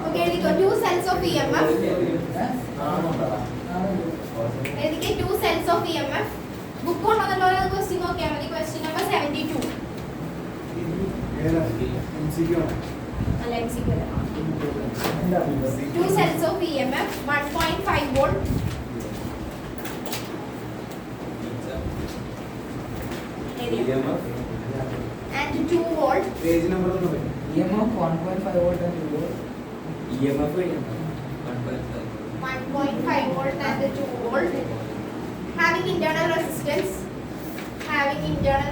Okay, എഴുതിക്കോ 2 cells of EMF. എഴുതിക്കോ 2 cells of EMF. ബുക്ക് കൊണ്ടുവന്നല്ലോ അത് ക്വസ്റ്റ്യൻ നോക്കിയാൽ മതി. Question number 72. അല്ല MCQ അല്ല. 2 cells of EMF 1.5 volt. And 2 volt. Page number ഒന്ന് പറയൂ. EMF 1.5 volt and 2 volt. EMF 1.5 volt and 2 volt. Having internal resistance. Having internal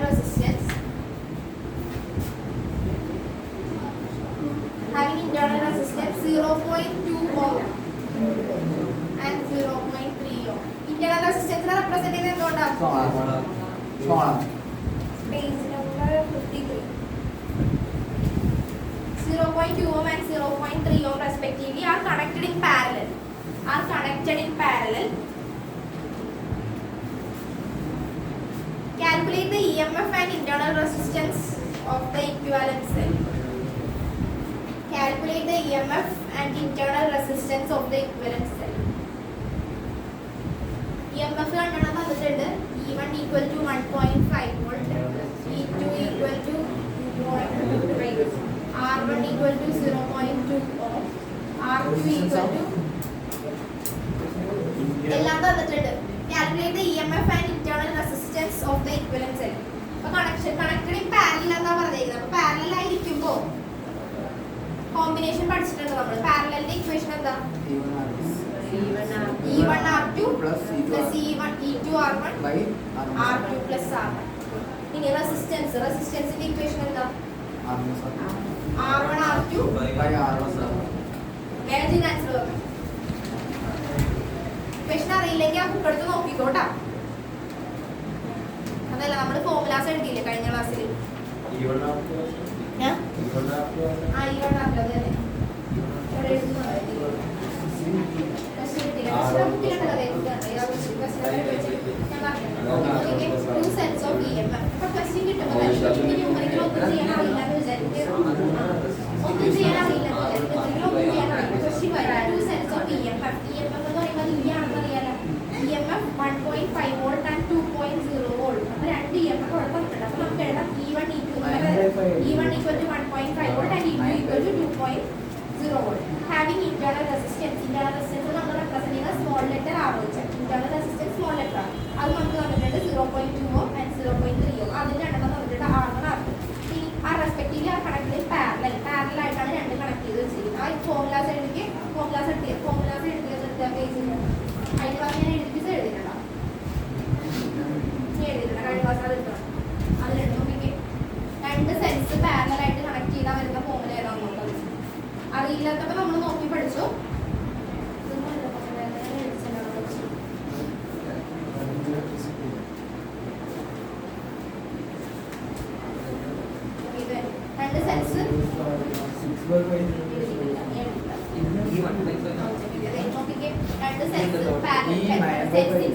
resistance 0.2 ohm and 0.3 ohm. Internal resistance represent ചെയ്യുന്നത് എന്തുകൊണ്ടാണ്? Page number 53. 0.2 ohm and 0.3 ohm respectively are connected in parallel. Calculate the EMF and internal resistance of the equivalent cell. Calculate the EMF and internal resistance of the equivalent cell. EMF കണ്ടെത്താൻ തന്നിട്ടുണ്ട്. E1 equal to 1.5 volt, E2 equal to 0.5, R1 equal to 0.2 ohm, R2 equal to എല്ലാം തന്നിട്ടുണ്ട്. Calculate the EMF and internal resistance of the equivalent cell. അപ്പോൾ connected in parallel എന്നാ പറഞ്ഞിരിക്കുന്നത്. അപ്പോൾ parallel ആയിരിക്കുമ്പോൾ combination പഠിച്ചിട്ടുണ്ട് നമ്മൾ. പാരലലിന്റെ ഇക്വേഷൻ എന്താ? E1R2 plus E2R1 R2 plus R1. ഇനി റെസിസ്റ്റൻസിന്റെ ഇക്വേഷൻ എന്താ? R1R2 വേഗം ആൻസർ നോക്കാം. ഇക്വേഷൻ അറിയില്ലെങ്കിൽ ആ ബുക്ക് എടുത്ത് നോക്കിക്കോട്ടാ. അതല്ല നമ്മൾ ഫോർമുലാസ് എഴുതിയില്ലേ കഴിഞ്ഞ ക്ലാസ്സിൽ. E1 equal to 1.5 volt and E2 equal to 2.0 0 volt. Having internal resistance നമ്മൾ represent ചെയ്യുന്ന small letter R വെച്ച് internal resistance small letter R. അത് നമുക്ക് തന്നിട്ടുണ്ട് 0.2 ohm and 0.3 ohm. അതിന് രണ്ടെണ്ണം തന്നിട്ടുണ്ട് R1 R2. ഇനി ആ റെസ്പെക്റ്റീവ്ലി ആ കണക്റ്റിൽ പാരലൽ ആയിട്ടാണ് രണ്ട് കണക്ട് ചെയ്ത് വെച്ചിരിക്കുന്നത്. ആ ഫോർമുലാസ് എഴുതിയ ഫോർമുലാസ് എടുത്തിയ പേജിൽ അതിന് പറഞ്ഞ് ഞാൻ എഴുതിപ്പിച്ച് എഴുതിയിട്ടുണ്ടോ? എഴുതിയിട്ടുണ്ട് കഴിഞ്ഞ ക്ലാസ് അത് എടുക്കണം. അതിലെടുത്ത് നോക്കിക്കേ രണ്ട് സെൻസ് പാരലൽ ആയിട്ട് കണക്ട് ചെയ്താൽ വരുന്ന ഫോർമുല ഏതാണെന്ന് നോക്കാം. അറിയില്ലാത്തപ്പോൾ നമ്മൾ നോക്കി പഠിച്ചു. രണ്ട് സെൻസ് നോക്കിക്കേ രണ്ട് sense parallel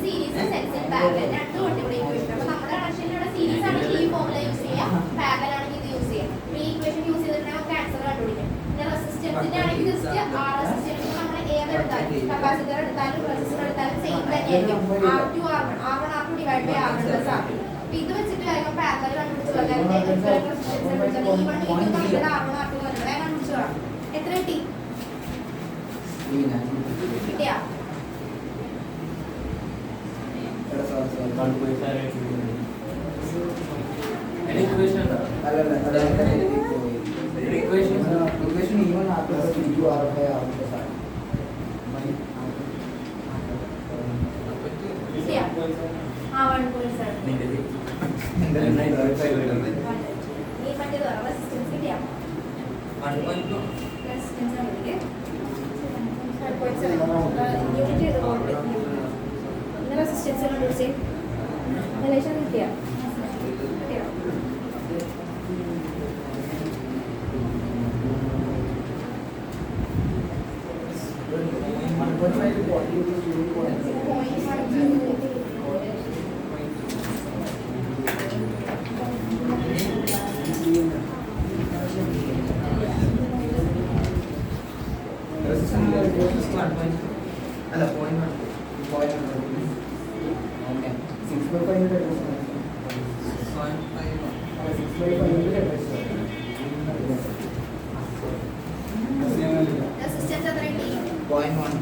series sense parallel രണ്ടും ഉണ്ട് ഇവിടെ ഇക്വേഷൻ. അപ്പോൾ നമ്മുടെ കണക്ഷനിൽ ഇവിടെ സീരീസ് ആണെങ്കിൽ ഈ ഫോർമുല യൂസ് ചെയ്യാം, പാരലൽ ആണെങ്കിൽ ഇത് യൂസ് ചെയ്യാം. ഈ ഇക്വേഷൻ യൂസ് ചെയ്തിട്ടുണ്ടെങ്കിൽ നമുക്ക് ആൻസർ കണ്ടുപിടിക്കാം. പിന്നെ റെസിസ്റ്റൻസിന്റെ ആണെങ്കിൽ ജസ്റ്റ് ആ റെസിസ്റ്റൻസ് നമ്മൾ ഏതെടുത്താലും കപ്പാസിറ്റർ എടുത്താലും റെസിസ്റ്റർ എടുത്താലും സെയിം തന്നെയായിരിക്കും. R2 R1 R2 divide by R1 plus R2. അപ്പോൾ ഇത് വെച്ചിട്ട് വേഗം പാരലൽ കണ്ടുപിടിച്ചു കളയാം. E1 R1 R2 വേഗം കണ്ടുപിടിച്ചു കളയാം. എത്ര കിട്ടി? കിട്ടിയാ? റെസിസ്റ്റൻസ് കണ്ടുപിടിച്ചേ റിലേഷൻ കിട്ടിയാ? അല്ല പോയിന്റ് ഓക്കെ 6.5 റെസിസ്റ്റൻസ് എത്ര കിട്ടി? 0.12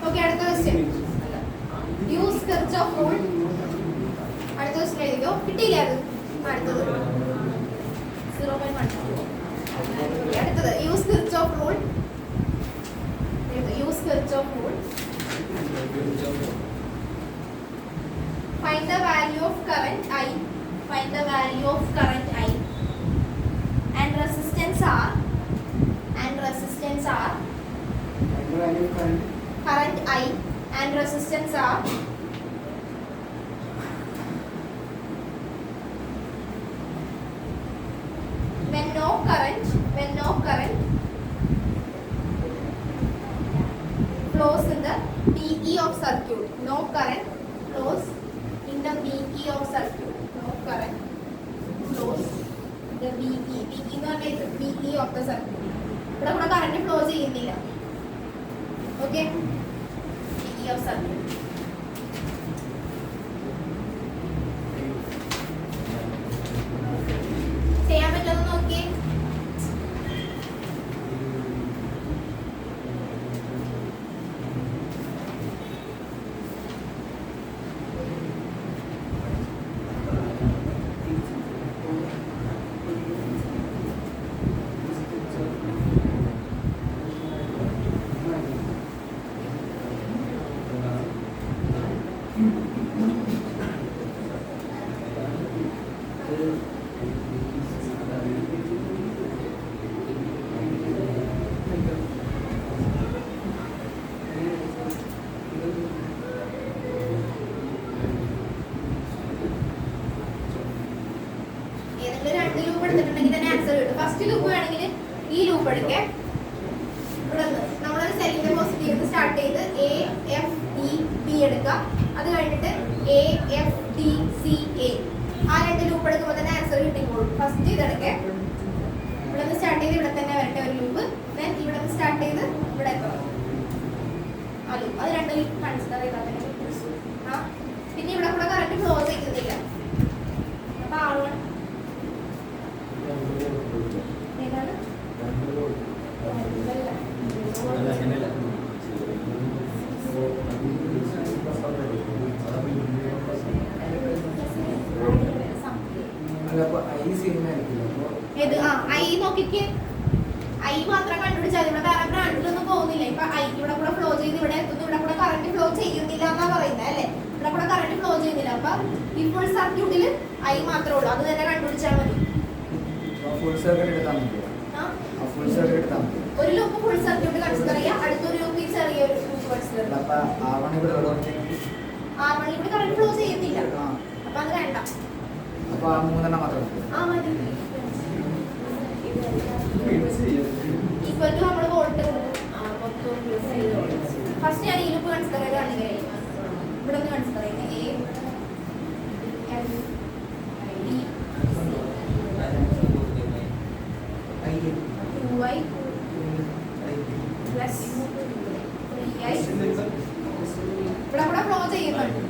Okay, അടുത്ത question. Use Kirchhoff rule. അടുത്ത question എഴുതിക്കോ. കിട്ടിയില്ലേ അത്? അടുത്തത് 0.1. അടുത്തത് use Kirchhoff rule resistance R, current I and resistance R. When no current flows in the BE of circuit. No current flows in the BE of circuit. No current flows in the BE. BE എന്ന് പറഞ്ഞാൽ BE of the circuit. ഇവിടെ കൂടെ current flow ചെയ്യുന്നില്ല. Okay, BE of circuit. ചെയ്യാൻ പറ്റുമെന്ന് നോക്കിയേ. രണ്ട് loop എടുത്തിട്ടുണ്ടെങ്കിൽ തന്നെ ആൻസർ കിട്ടും. ഫസ്റ്റ് ലൂപ്പ് വേണമെങ്കിൽ ഈ ലൂപ്പ് എടുക്കേ. ഇവിടെ നമ്മളൊരു സെല്ലിന്റെ പോസിറ്റീവ് സ്റ്റാർട്ട് ചെയ്ത് എ എഫ് ഇ ബി എടുക്കുക. അത് കഴിഞ്ഞിട്ട് A F D C A, ആ രണ്ട് ലൂപ്പ് എടുക്കുമ്പോൾ തന്നെ ആൻസർ കിട്ടിക്കോളും. ഫസ്റ്റ് ഇതെടുക്കേ. ഇവിടെ നിന്ന് സ്റ്റാർട്ട് ചെയ്ത് ഇവിടെ തന്നെ വരട്ടെ ഒരു ലൂപ്പ്. ദെൻ ഇവിടെ നിന്ന് സ്റ്റാർട്ട് ചെയ്ത് ഇവിടെ എത്തണം ആ ലൂപ്പ്. അത് രണ്ട് ലൂപ്പ് കൺസിഡർ ചെയ്താൽ തന്നെ ആ. പിന്നെ ഇവിടെ കൂടെ കറന്റ് ഫ്ലോ ചെയ്യുന്നില്ല. അപ്പൊ ആളുകൾ ഏതാണ് ഏത്? ആ ഐ നോക്കിക്ക്. ഐ മാത്രം കണ്ടുപിടിച്ചാൽ ഇവിടെ വേറെ ബ്രാൻഡിലൊന്നും പോകുന്നില്ല. ഇപ്പൊ ഐ ഇവിടെ കൂടെ ഫ്ലോ ചെയ്ത് ഇവിടെ എത്തുന്നു. ഇവിടെ കൂടെ കറന്റ് ഫ്ലോ ചെയ്യുന്നില്ല എന്നാ പറയുന്നത് അല്ലേ? ഇവിടെ കൂടെ കറന്റ് ഫ്ലോ ചെയ്യുന്നില്ല. അപ്പൊ ഈ ഫുൾ സർക്യൂട്ടിൽ ഐ മാത്രമേ ഉള്ളൂ. അത് തന്നെ കണ്ടുപിടിച്ചാൽ മതി. ഒരു ലൂപ്പ് ഫുൾ സർക്യൂട്ട് കൺസിഡർ ചെയ്യാം. അടുത്തൊരു ലൂപ്പ് ചെറിയൊരു ലൂപ്പ് കൺസിഡർ ചെയ്യാം. R1 ഇവിടെ കറന്റ് ഫ്ലോ ചെയ്യുന്നില്ല. അപ്പൊ അത് വേണ്ട. ഈക്വൽ ടു നമ്മൾ വോൾട്ട് ഫസ്റ്റ് ഞാൻ ഈ ലൂപ്പ് കൺസിഡർ ചെയ്താണെങ്കിൽ ഇവിടെ ഒന്ന് കൺസിഡർ ചെയ്യുന്നത് A F D y plus 3i ഇവിടെ കൂടെ ഫ്ലോ ചെയ്യുന്നുണ്ട്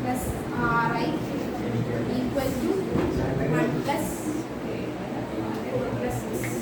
plus ri equal to 1 plus 4 plus 6.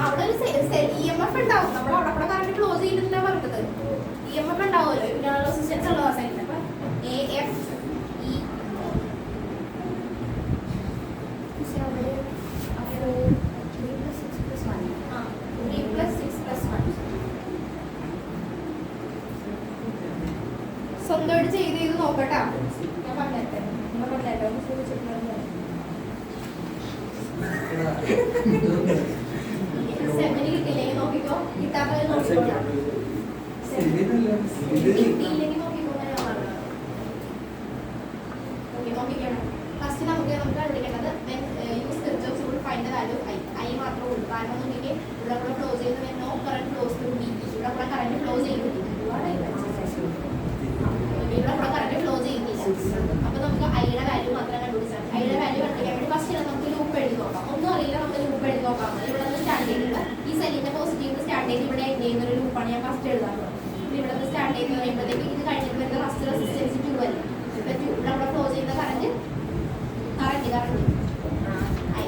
അവിടെ EMF ഉണ്ടാവും. നമ്മൾ അവിടെ കറന്റ് ഫ്ലോ ചെയ്യുന്നില്ല പറഞ്ഞത്. EMF ഉണ്ടാവുമല്ലോ. ഇവിടെ റെസിസ്റ്റൻസ് ഉള്ള സൈഡിൽ. അപ്പൊ AF E 3+6+1 സ്വന്തമായിട്ട് ചെയ്ത് നോക്കട്ടാ. ഞാൻ പറഞ്ഞേട്ടെ സെവന് കിട്ടിയില്ലെങ്കിൽ നോക്കിക്കോ. കിട്ടാത്തവർ നോക്കിക്കോളാം. കിട്ടിയില്ലെങ്കിൽ നോക്കിക്കോ. ഞാൻ പറഞ്ഞത് ഓക്കെ നോക്കിക്കണം. ഫസ്റ്റ് നമുക്ക് കണ്ടുപിടിക്കേണ്ടത് use Kirchhoff's rule find the value of I മാത്രമേ ഉള്ളൂ. കാരണം നോക്കിക്കേ ഇവിടെ കൂടെ ക്ലോസ് ചെയ്യുന്നത് no current flows through D. ഇവിടെ കൂടെ കറന്റ് ഫ്ലോ ചെയ്യുന്നില്ല. ഇവിടെ കൂടെ കറന്റ് ഫ്ലോ ചെയ്യുന്നില്ല. അപ്പൊ നമുക്ക് ഐയുടെ വാല്യൂ മാത്രം കണ്ടുപിടിച്ചാൽ ഐയുടെ വാല്യൂ കണ്ടുപിടിക്കാൻ വേണ്ടി ഫസ്റ്റ് നമുക്ക് ലൂപ്പ് എഴുതി നോക്കാം. ഒന്നും അറിയില്ല, നമുക്ക് ലൂപ്പ് എഴുതി നോക്കാം. ഇവിടെ നിന്ന് സ്റ്റാർട്ട് ചെയ്യുന്നത് ഈ സെല്ലിന്റെ പോസിറ്റീവ് സ്റ്റാർട്ട് ചെയ്ത് ഇവിടെ എൻഡ് ചെയ്യുന്ന ഒരു ലൂപ്പാണ് ഞാൻ ഫസ്റ്റ് എഴുതാറുള്ളത്. ഇവിടെ നിന്ന് സ്റ്റാർട്ട് ചെയ്യുന്ന പറയുമ്പോഴത്തേക്ക് ഇത് കഴിഞ്ഞിട്ട് വരുന്ന ഫസ്റ്റ് റെസിസ്റ്റൻസ് 2 അല്ലേ. ഇവിടെ ഇവിടെ ഫ്ലോ ചെയ്യുന്ന കറന്റ് ഐ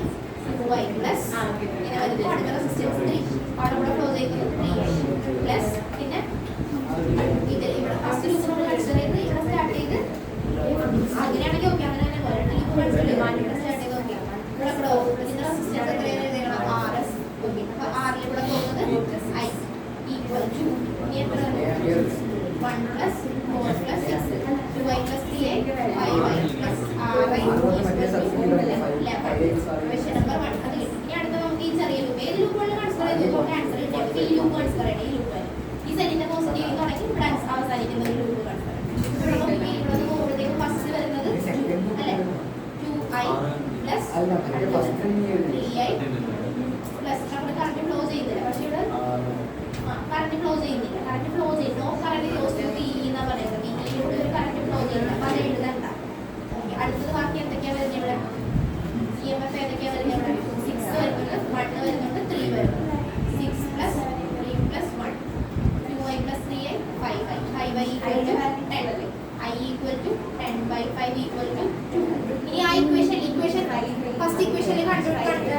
2i പ്ലസ് ഇങ്ങനെ വരുമ്പോൾ അടുത്ത റെസിസ്റ്റൻസ് 3. അവിടെ കൂടെ ഫ്ലോ ചെയ്യുന്നത് 3i പ്ലസ് പിന്നെ ഇത് ഇവിടെ ഫസ്റ്റ് ലൂപ്പ് നമ്മൾ കൺസിഡർ ചെയ്ത് ഇവിടെ സ്റ്റാർട്ട് ചെയ്ത് അങ്ങനെയാണെങ്കിൽ ഓക്കെ, അങ്ങനെ തന്നെ പോലെ ലൂപ്പ് കൺസിഡർ ചെയ്ത് ഇവിടെ സ്റ്റാർട്ട് ചെയ്ത് ഓക്കെ. ഇവിടെ ഫ്ലോ ഇതിന്റെ റെസിസ്റ്റൻസ് എത്രയാണ് എഴുതണം? RS. ഓക്കെ, അപ്പോൾ Rൽ ഇവിടെ പോകുന്നത് ഐ ഈക്വൽ ടു ഇനി എത്ര 1 plus 4 plus 6 2i plus 3i 5i plus 6i question number 1 അത് കിട്ടി. ഇനി അടുത്ത നമുക്ക് ഈ ചെറിയ ലൂപ്പ് ഏത് ലൂപ്പുകളിൽ കൺസിഡർ ചെയ്ത് നമുക്ക് ആൻസർ കിട്ടിയാൽ ഈ ലൂപ്പ് കൺസിഡർ ചെയ്യണം. ഈ ലൂപ്പ് ഈ സെല്ലിന്റെ പോസിറ്റീവ് തുടങ്ങി ഇവിടെ അവസാനിക്കുന്ന ഒരു ലൂപ്പ് കൺസിഡർ ചെയ്യണം. ഇവിടെ നമുക്ക് ഇവിടെ നിന്ന് പോകുമ്പോഴത്തേക്കും ഫസ്റ്റ് വരുന്നത് അല്ലെ 2i പ്ലസ് 3i പ്ലസ് നമ്മുടെ കറന്റ് ഫ്ലോ ചെയ്യുന്നില്ല. പക്ഷെ ഇവിടെ കറന്റ് ഫ്ലോ ചെയ്യുന്നില്ല. കറന്റ് ഫ്ലോ ചെയ്യുന്നു. No current flows to B എന്നാ പറയുന്നത്. ബിയിലൂടെ ഒരു കറന്റ് ഫ്ലോ ചെയ്യുന്നില്ല. അപ്പൊ അത് എഴുതണ്ട. അടുത്തത് ബാക്കി എന്തൊക്കെയാണ് വരുന്നത്? ഇവിടെ EMF ഏതൊക്കെയാണ് വരുന്നത്? ഇവിടെ 6 വരുന്നുണ്ട്, 1 വരുന്നുണ്ട്, 3 വരുന്നുണ്ട്. 6 plus 3 plus 1 2i plus 3i 5i 5i equal to 10 അല്ലേ. I equal to 10/5 equal to 2. ഇനി ആ ഇക്വേഷൻ ഫസ്റ്റ് ഇക്വേഷനിൽ റെസിസ്റ്റൻസിന്റെ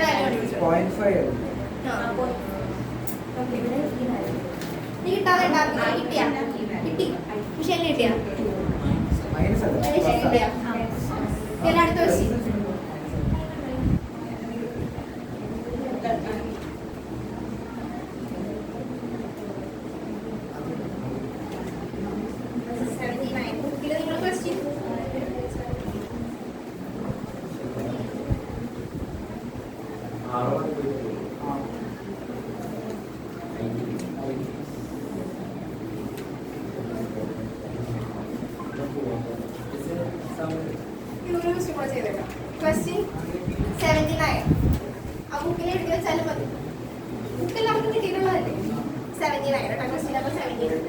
വാല്യൂ കണ്ടുപിടിച്ചു. 0.5 നീ കിട്ടാതെ കിട്ടിയാ കിട്ടി വിഷയം കിട്ടിയാ മൈനസ് അല്ല വിഷയം കിട്ടിയാ. അടുത്ത ക്വസ്റ്റ്യൻ ക്വസ്റ്റ്യൻ 79. ആ ബുക്കിൽ എഴുതി വെച്ചാലും മതി. ബുക്കിൽ നമുക്ക് കിട്ടിയിട്ടുള്ളതല്ലേ 79 കേട്ടോ. Question number 79.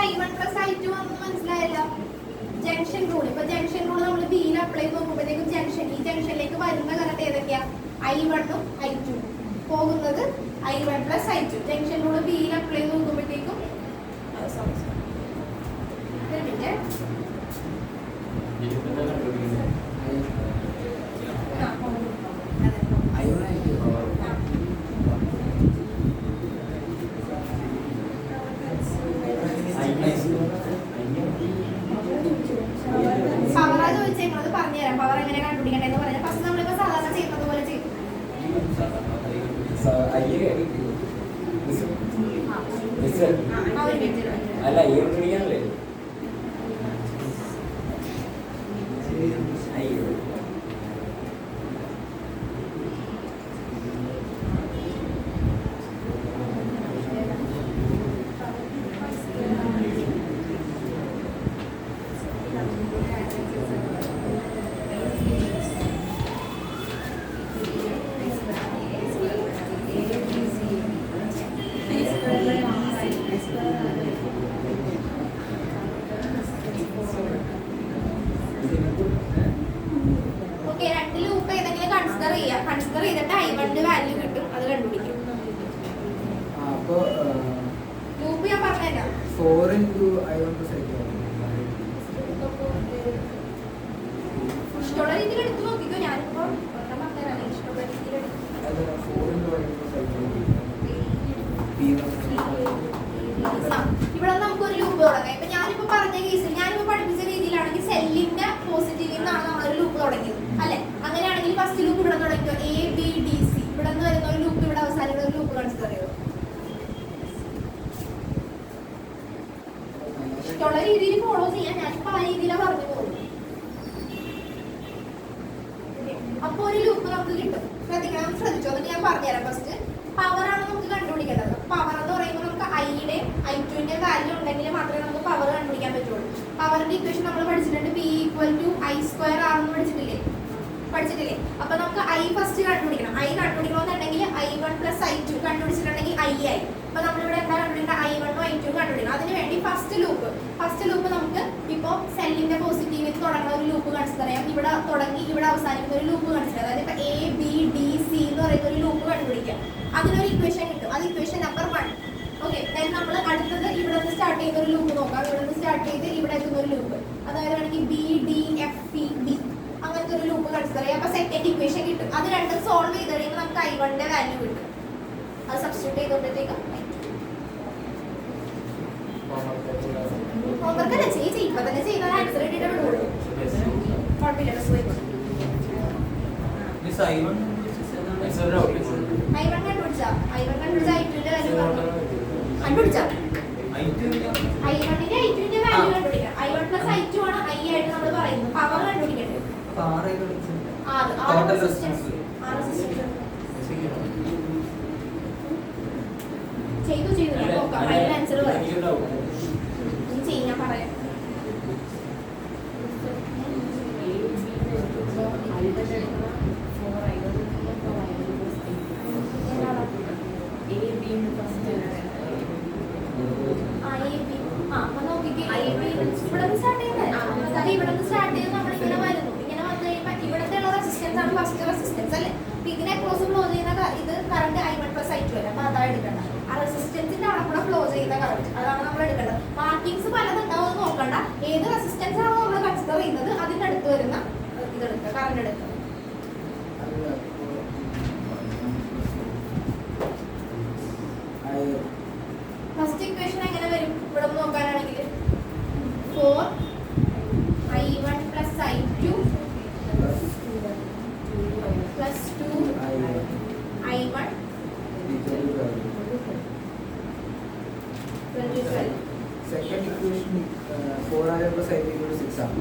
I1 plus I2 ആണെന്ന് മനസ്സിലായല്ലോ. Junction rule. ഇപ്പൊ ജംഗ്ഷൻ റൂൾ നമ്മൾ ബിയിൽ അപ്ലൈ ചെയ്ത് നോക്കുമ്പോഴത്തേക്കും ഈ ജംഗ്ഷനിലേക്ക് വരുന്ന കറണ്ട് ഏതൊക്കെയാ? I1 ഉം I2 പോകുന്നത് I1 plus I2. Junction rule ബിയിൽ അപ്ലൈ ചെയ്ത് നോക്കുമ്പോഴത്തേക്കും ഒരു മിനിറ്റ്. പവറാ ചോദിച്ചേക്കുന്നത് പറഞ്ഞുതരാം. പവർ എങ്ങനെ കണ്ടുപിടിക്കണ്ടെന്ന് പറഞ്ഞാൽ ഫസ്റ്റ് നമ്മളിപ്പോ സാധാരണ ചെയ്യുന്നത് പോലെ ചെയ്യും. അല്ല ഈ കണ്ടുപിടിക്കാനല്ലേ? ഓക്കെ, രണ്ട് ലൂപ്പ് ഏതെങ്കിലും കൺസിഡർ ചെയ്യാം. കൺസിഡർ ചെയ്തിട്ട് I1 വാല്യൂ കിട്ടും, അത് കണ്ടുപിടിക്കും. ലൂപ്പ് ഞാൻ പറഞ്ഞുതരാം. 4 into I1 plus I2. ഇഷ്ടമുള്ള രീതിയിൽ എടുത്ത് നോക്കിക്കോ. ഞാനിപ്പോ പറഞ്ഞുതരാം. ഇഷ്ടമുള്ള രീതിയിൽ എടുത്ത് 4 into I1 plus I2. ഇവിടെ നമുക്കൊരു ലൂപ്പ് തുടങ്ങാം. ഇപ്പൊ ഞാനിപ്പോ പറഞ്ഞ കേസിൽ ഞാനിപ്പോ പഠിപ്പിച്ച രീതിയിലാണെങ്കിൽ സെല്ലിന്റെ പോസിറ്റീവിൽ നിന്നാണ് നമ്മളൊരു ലൂപ്പ് തുടങ്ങിയത് അല്ലെ? അങ്ങനെയാണെങ്കിൽ ഫസ്റ്റ് ലൂപ്പ് ഇവിടെ തുടങ്ങിയോ? ABDC ഇവിടെ നിന്ന് വരുന്ന ഒരു ലൂപ്പ് ഇവിടെ അവസാനിക്കുന്ന ഒരു ലൂപ്പ് കൺസിഡർ ചെയ്തു. ഇഷ്ടമുള്ള രീതിയിൽ ഫോളോ ചെയ്യാൻ ഞാനിപ്പോ ആ രീതിയിലാണ് പറഞ്ഞു പോകുന്നത്. അപ്പൊ ഒരു ലൂപ്പ് നമുക്ക് കിട്ടും. ശ്രദ്ധിക്കണം, ശ്രദ്ധിച്ചോ. എന്നിട്ട് ഞാൻ പറഞ്ഞുതരാം. ഫസ്റ്റ് പവറാണ് നമുക്ക് കണ്ടുപിടിക്കേണ്ടത്. പവർ എന്ന് പറയുമ്പോൾ നമുക്ക് I-യുടെ I2-ന്റെ വാല്യൂ ഉണ്ടെങ്കിൽ മാത്രമേ നമുക്ക് പവർ കണ്ടുപിടിക്കാൻ പറ്റുള്ളൂ. പവറിന്റെ ഇക്വേഷൻ നമ്മൾ പഠിച്ചിട്ടുണ്ട്. P = I² R എന്ന് പഠിച്ചിട്ടില്ലേ? അപ്പൊ നമുക്ക് I ഫസ്റ്റ് കണ്ടുപിടിക്കണം. I കണ്ടുപിടിക്കണമെന്നുണ്ടെങ്കിൽ I1 plus I2 കണ്ടുപിടിച്ചിട്ടുണ്ടെങ്കിൽ I ആയി. അപ്പൊ നമ്മളിവിടെ എന്താ കണ്ടുപിടിക്കണം? I1 ഉം I2 കണ്ടുപിടിക്കണം. അതിനുവേണ്ടി ഫസ്റ്റ് ലൂപ്പ് നമുക്ക് ഇപ്പൊ സെല്ലിന്റെ പോസിറ്റീവിൽ തുടങ്ങുന്ന ഒരു ലൂപ്പ് കൺസിഡർ ചെയ്യാം. ഇവിടെ തുടങ്ങി ഇവിടെ അവസാനിക്കുന്ന ഒരു ലൂപ്പ് കൺസിഡർ. അതായത് ഇപ്പൊ ABDC എന്ന് പറയുന്ന ഒരു ലൂപ്പ് കണ്ടുപിടിക്കാം. അതിനൊരു ഇക്വേഷൻ കിട്ടും. അത് ഇക്വേഷൻ നമ്പർ 1. ഓക്കെ, നമ്മൾ അടുത്തത് ഇവിടെ നിന്ന് സ്റ്റാർട്ട് ചെയ്യുന്ന ഒരു ലൂപ്പ് നോക്കാം. ഇവിടെ നിന്ന് സ്റ്റാർട്ട് ചെയ്ത് ഇവിടെ എത്തുന്ന ഒരു ലൂപ്പ്, അതായത് വേണമെങ്കിൽ BDFPB അങ്ങനത്തെ ഒരു ലൂപ്പ് കൺസിഡർ ചെയ്യാം. അപ്പൊ സെക്കൻഡ് ഇക്വേഷൻ കിട്ടും. അത് രണ്ടും സോൾവ് ചെയ്ത് കഴിയുമ്പോൾ നമുക്ക് I1-ന്റെ വാല്യൂ കിട്ടും. അത് സബ്സ്റ്റിറ്റ്യൂട്ട് ചെയ്തോണ്ടത്തേക്ക് ഹോംവർക്ക് അല്ല ചെയ്യും. ഇപ്പൊ തന്നെ ചെയ്താൽ ആൻസർ ഇട്ടിട്ട് വിടുള്ളൂ. കുഴപ്പമില്ല. I1 കണ്ടുപിടിച്ചാ I2-ന്റെ വാല്യൂ കണ്ടുപിടിച്ചാ I1-ന്റെ I2-ന്റെ വാല്യൂ കണ്ടുപിടിക്കാം. I1 plus I2 ആണ് I ആയിട്ട് നമ്മൾ പറയുന്നത്. പവർ കണ്ടുപിടിക്കണ്ടേ? 6 റെസിസ്റ്റൻസ് ചെയ്തു നോക്കാം. അതിന്റെ ആൻസർ പറയാം. ഞാൻ പറയാം. ഇവിടെ സ്റ്റാർട്ട് ചെയ്ത് നമ്മളിങ്ങനെ വരുന്നു. ഇങ്ങനെ വന്നു കഴിയുമ്പോൾ ഇവിടത്തെ ഉള്ള റെസിസ്റ്റൻസ് ആണ് ഫസ്റ്റ് റെസിസ്റ്റൻസ് അല്ലേ? ഇതിനെ ക്രോസ് ഫ്ലോ ചെയ്യുന്ന ഇത് കറണ്ട് I1 plus I2 അല്ല. അപ്പൊ അതാണ് എടുക്കേണ്ടത്. ആ റെസിസ്റ്റൻസിന്റെ അവിടെ കൂടെ ഫ്ലോ ചെയ്യുന്ന കറണ്ട് അതാണ് നമ്മൾ എടുക്കേണ്ടത്. മാർക്കിങ്സ് പലതുണ്ടാവും നോക്കണ്ട. ഏത് റെസിസ്റ്റൻസ് ആണോ നമ്മൾ കൺസിഡർ ചെയ്യുന്നത് അതിന്റെ അടുത്ത് വരുന്ന ഇതെടുക്കുക, കറണ്ട് എടുക്കുക. ഫസ്റ്റ് ഇക്വേഷൻ എങ്ങനെ വരും? ഇവിടെ നോക്കാനാണെങ്കിൽ 4 I1 plus I2 plus 2 I1 12. Second equation 4I1 plus I2 = 6 ആണ്.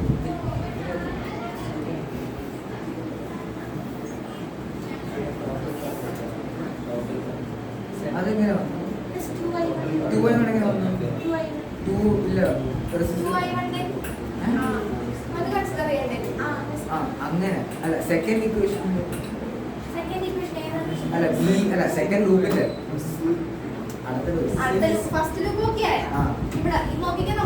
അതെങ്ങനെ വന്നു? 2I1 എങ്ങനെ വന്നു? 2 ഇല്ല അങ്ങനെ അല്ല. സെക്കൻഡ് ഇക്വേഷൻ അല്ല ബി അല്ല സെക്കൻഡ് ലൂപ്പിന്റെ ഫസ്റ്റ് ലൂപ്പ് ഓക്കെ ആയ ഇവിടെ നോക്കിക്കാൻ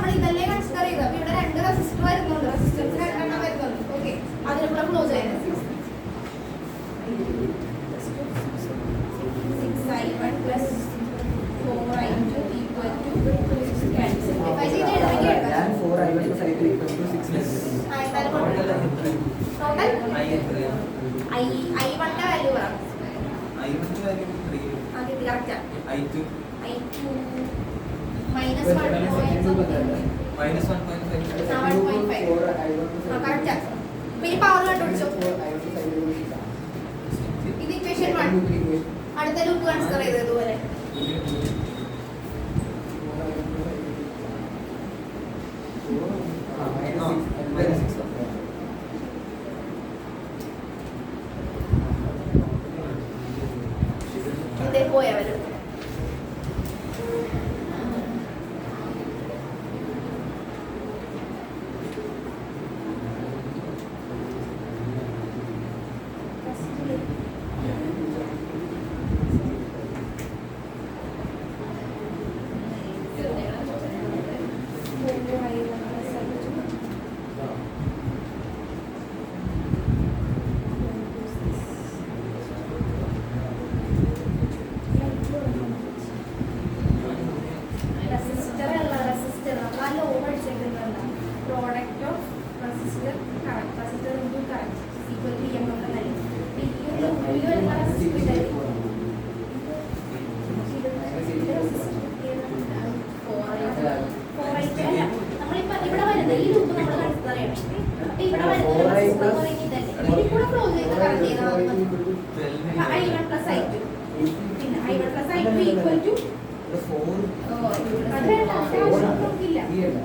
I1 വാല്യൂ പറ. അത് കറക്റ്റാ. I2 -1.5. കറക്റ്റാ. പിന്നെ പവർ കണ്ടുപിടിച്ചോ. ഇത് ഇക്വേഷൻ 1. അടുത്ത ലൂപ്പ് കൺസിഡർ ചെയ്തത് ഇതുപോലെ. ഇതേ പോയവരും product of resistor correct resistor into correct equal to M എന്ന് നൽകി. ഈ ഒരു ഉള്ളിൽ വരുന്ന റെസിസ്റ്റർ നമ്മളിപ്പോ ഇവിടെ വരുന്നത് ഈ ലൂപ്പ് നമ്മൾ കൺസിഡർ ചെയ്യണം. അപ്പൊ ഇവിടെ വരുന്ന റെസിസ്റ്റർ എന്ന് പറയുന്നത് ഇതിൽ കൂടെ ഫ്ലോ ചെയ്യുന്ന കറണ്ട് ഏതാണ്? I1 plus I2. പിന്നെ I1 plus I2 equal to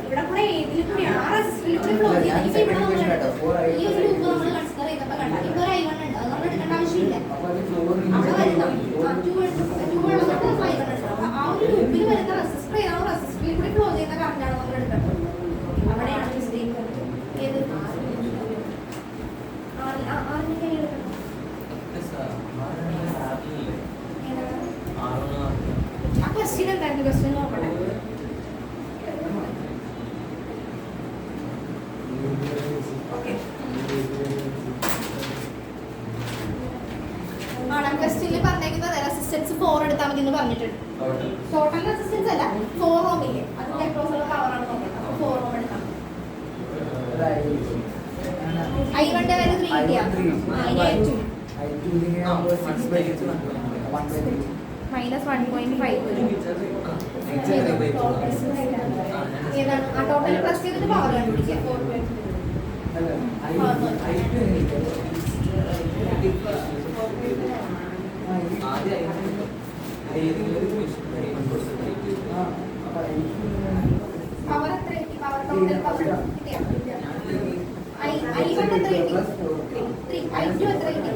ഇവിടെ കൂടെ ഏതിൽ കൂടിയാണ് ആ റെസിസ്റ്ററിൽ കൂടെ ഫ്ലോ ചെയ്യുന്നത്. ഇപ്പൊ ഇവിടെ നമ്മൾ ഈ ഒരു ലൂപ്പ് നമ്മൾ കൺസിഡർ ചെയ്തപ്പോ കണ്ടാൽ ഇപ്പൊ ഒരു I1 ഉണ്ട്, അത് നമ്മൾ എടുക്കേണ്ട ആവശ്യമില്ല. അവിടെ വരുന്ന 2 ഉള്ളതുകൊണ്ട് I1 ഉണ്ട്. അപ്പൊ ആ ഒരു ലൂപ്പിൽ വരുന്ന റെസിസ്റ്റർ ഏതാണോ റെസിസ്റ്ററിൽ കൂടെ ഫ്ലോ ചെയ്യുന്ന കറണ്ടാണ് നമ്മൾ എടുക്കേണ്ടത്. അവിടെയാണ് മിസ്റ്റേക്ക് വരുന്നത്. ഏത് ആറിന് കൈ എടുക്കണം. ആ ക്വസ്റ്റ്യൻ എന്തായിരുന്നു? ക്വസ്റ്റ്യൻ നോക്കട്ടെ. ഓക്കെ ആണ് ക്വസ്റ്റ്യനിൽ പറഞ്ഞേക്കുന്നത് റെസിസ്റ്റൻസ് 4 എടുത്താൽ മതി എന്ന് പറഞ്ഞിട്ടുണ്ട്. ടോട്ടൽ റെസിസ്റ്റൻസ് അല്ല, 4 ഓം ഇല്ലേ അതിന്റെ അക്രോസ് ഉള്ള പവറാണ് നോക്കുന്നത്. അപ്പോൾ 4 ഓം എടുത്താൽ മതി. I1 ന്റെ വാല്യൂ 3 കിട്ടിയാ I2 -1.5 ഏതാണ് ആ ടോട്ടൽ പ്ലസ് ചെയ്തിട്ട് പവർ കണ്ടുപിടിക്കുക. 4 പവർ എത്ര കിട്ടി? പവർ ടോട്ടൽ പവർ കിട്ടിയാ I1 എത്ര കിട്ടി? 3. I2 എത്ര കിട്ടി?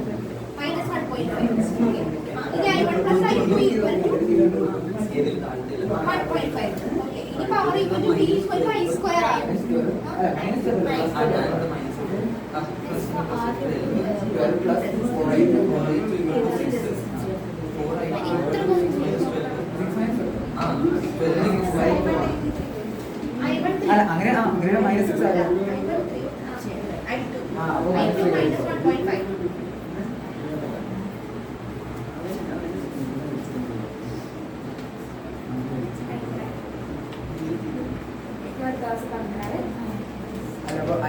-1.5. ഇത് I1 plus I2 equal to 1.5. Okay. ഇനി power equal to V equal to I square ആണ്. അങ്ങനെ -6 ആയ I2 -1.5. അല്ല, അപ്പൊ I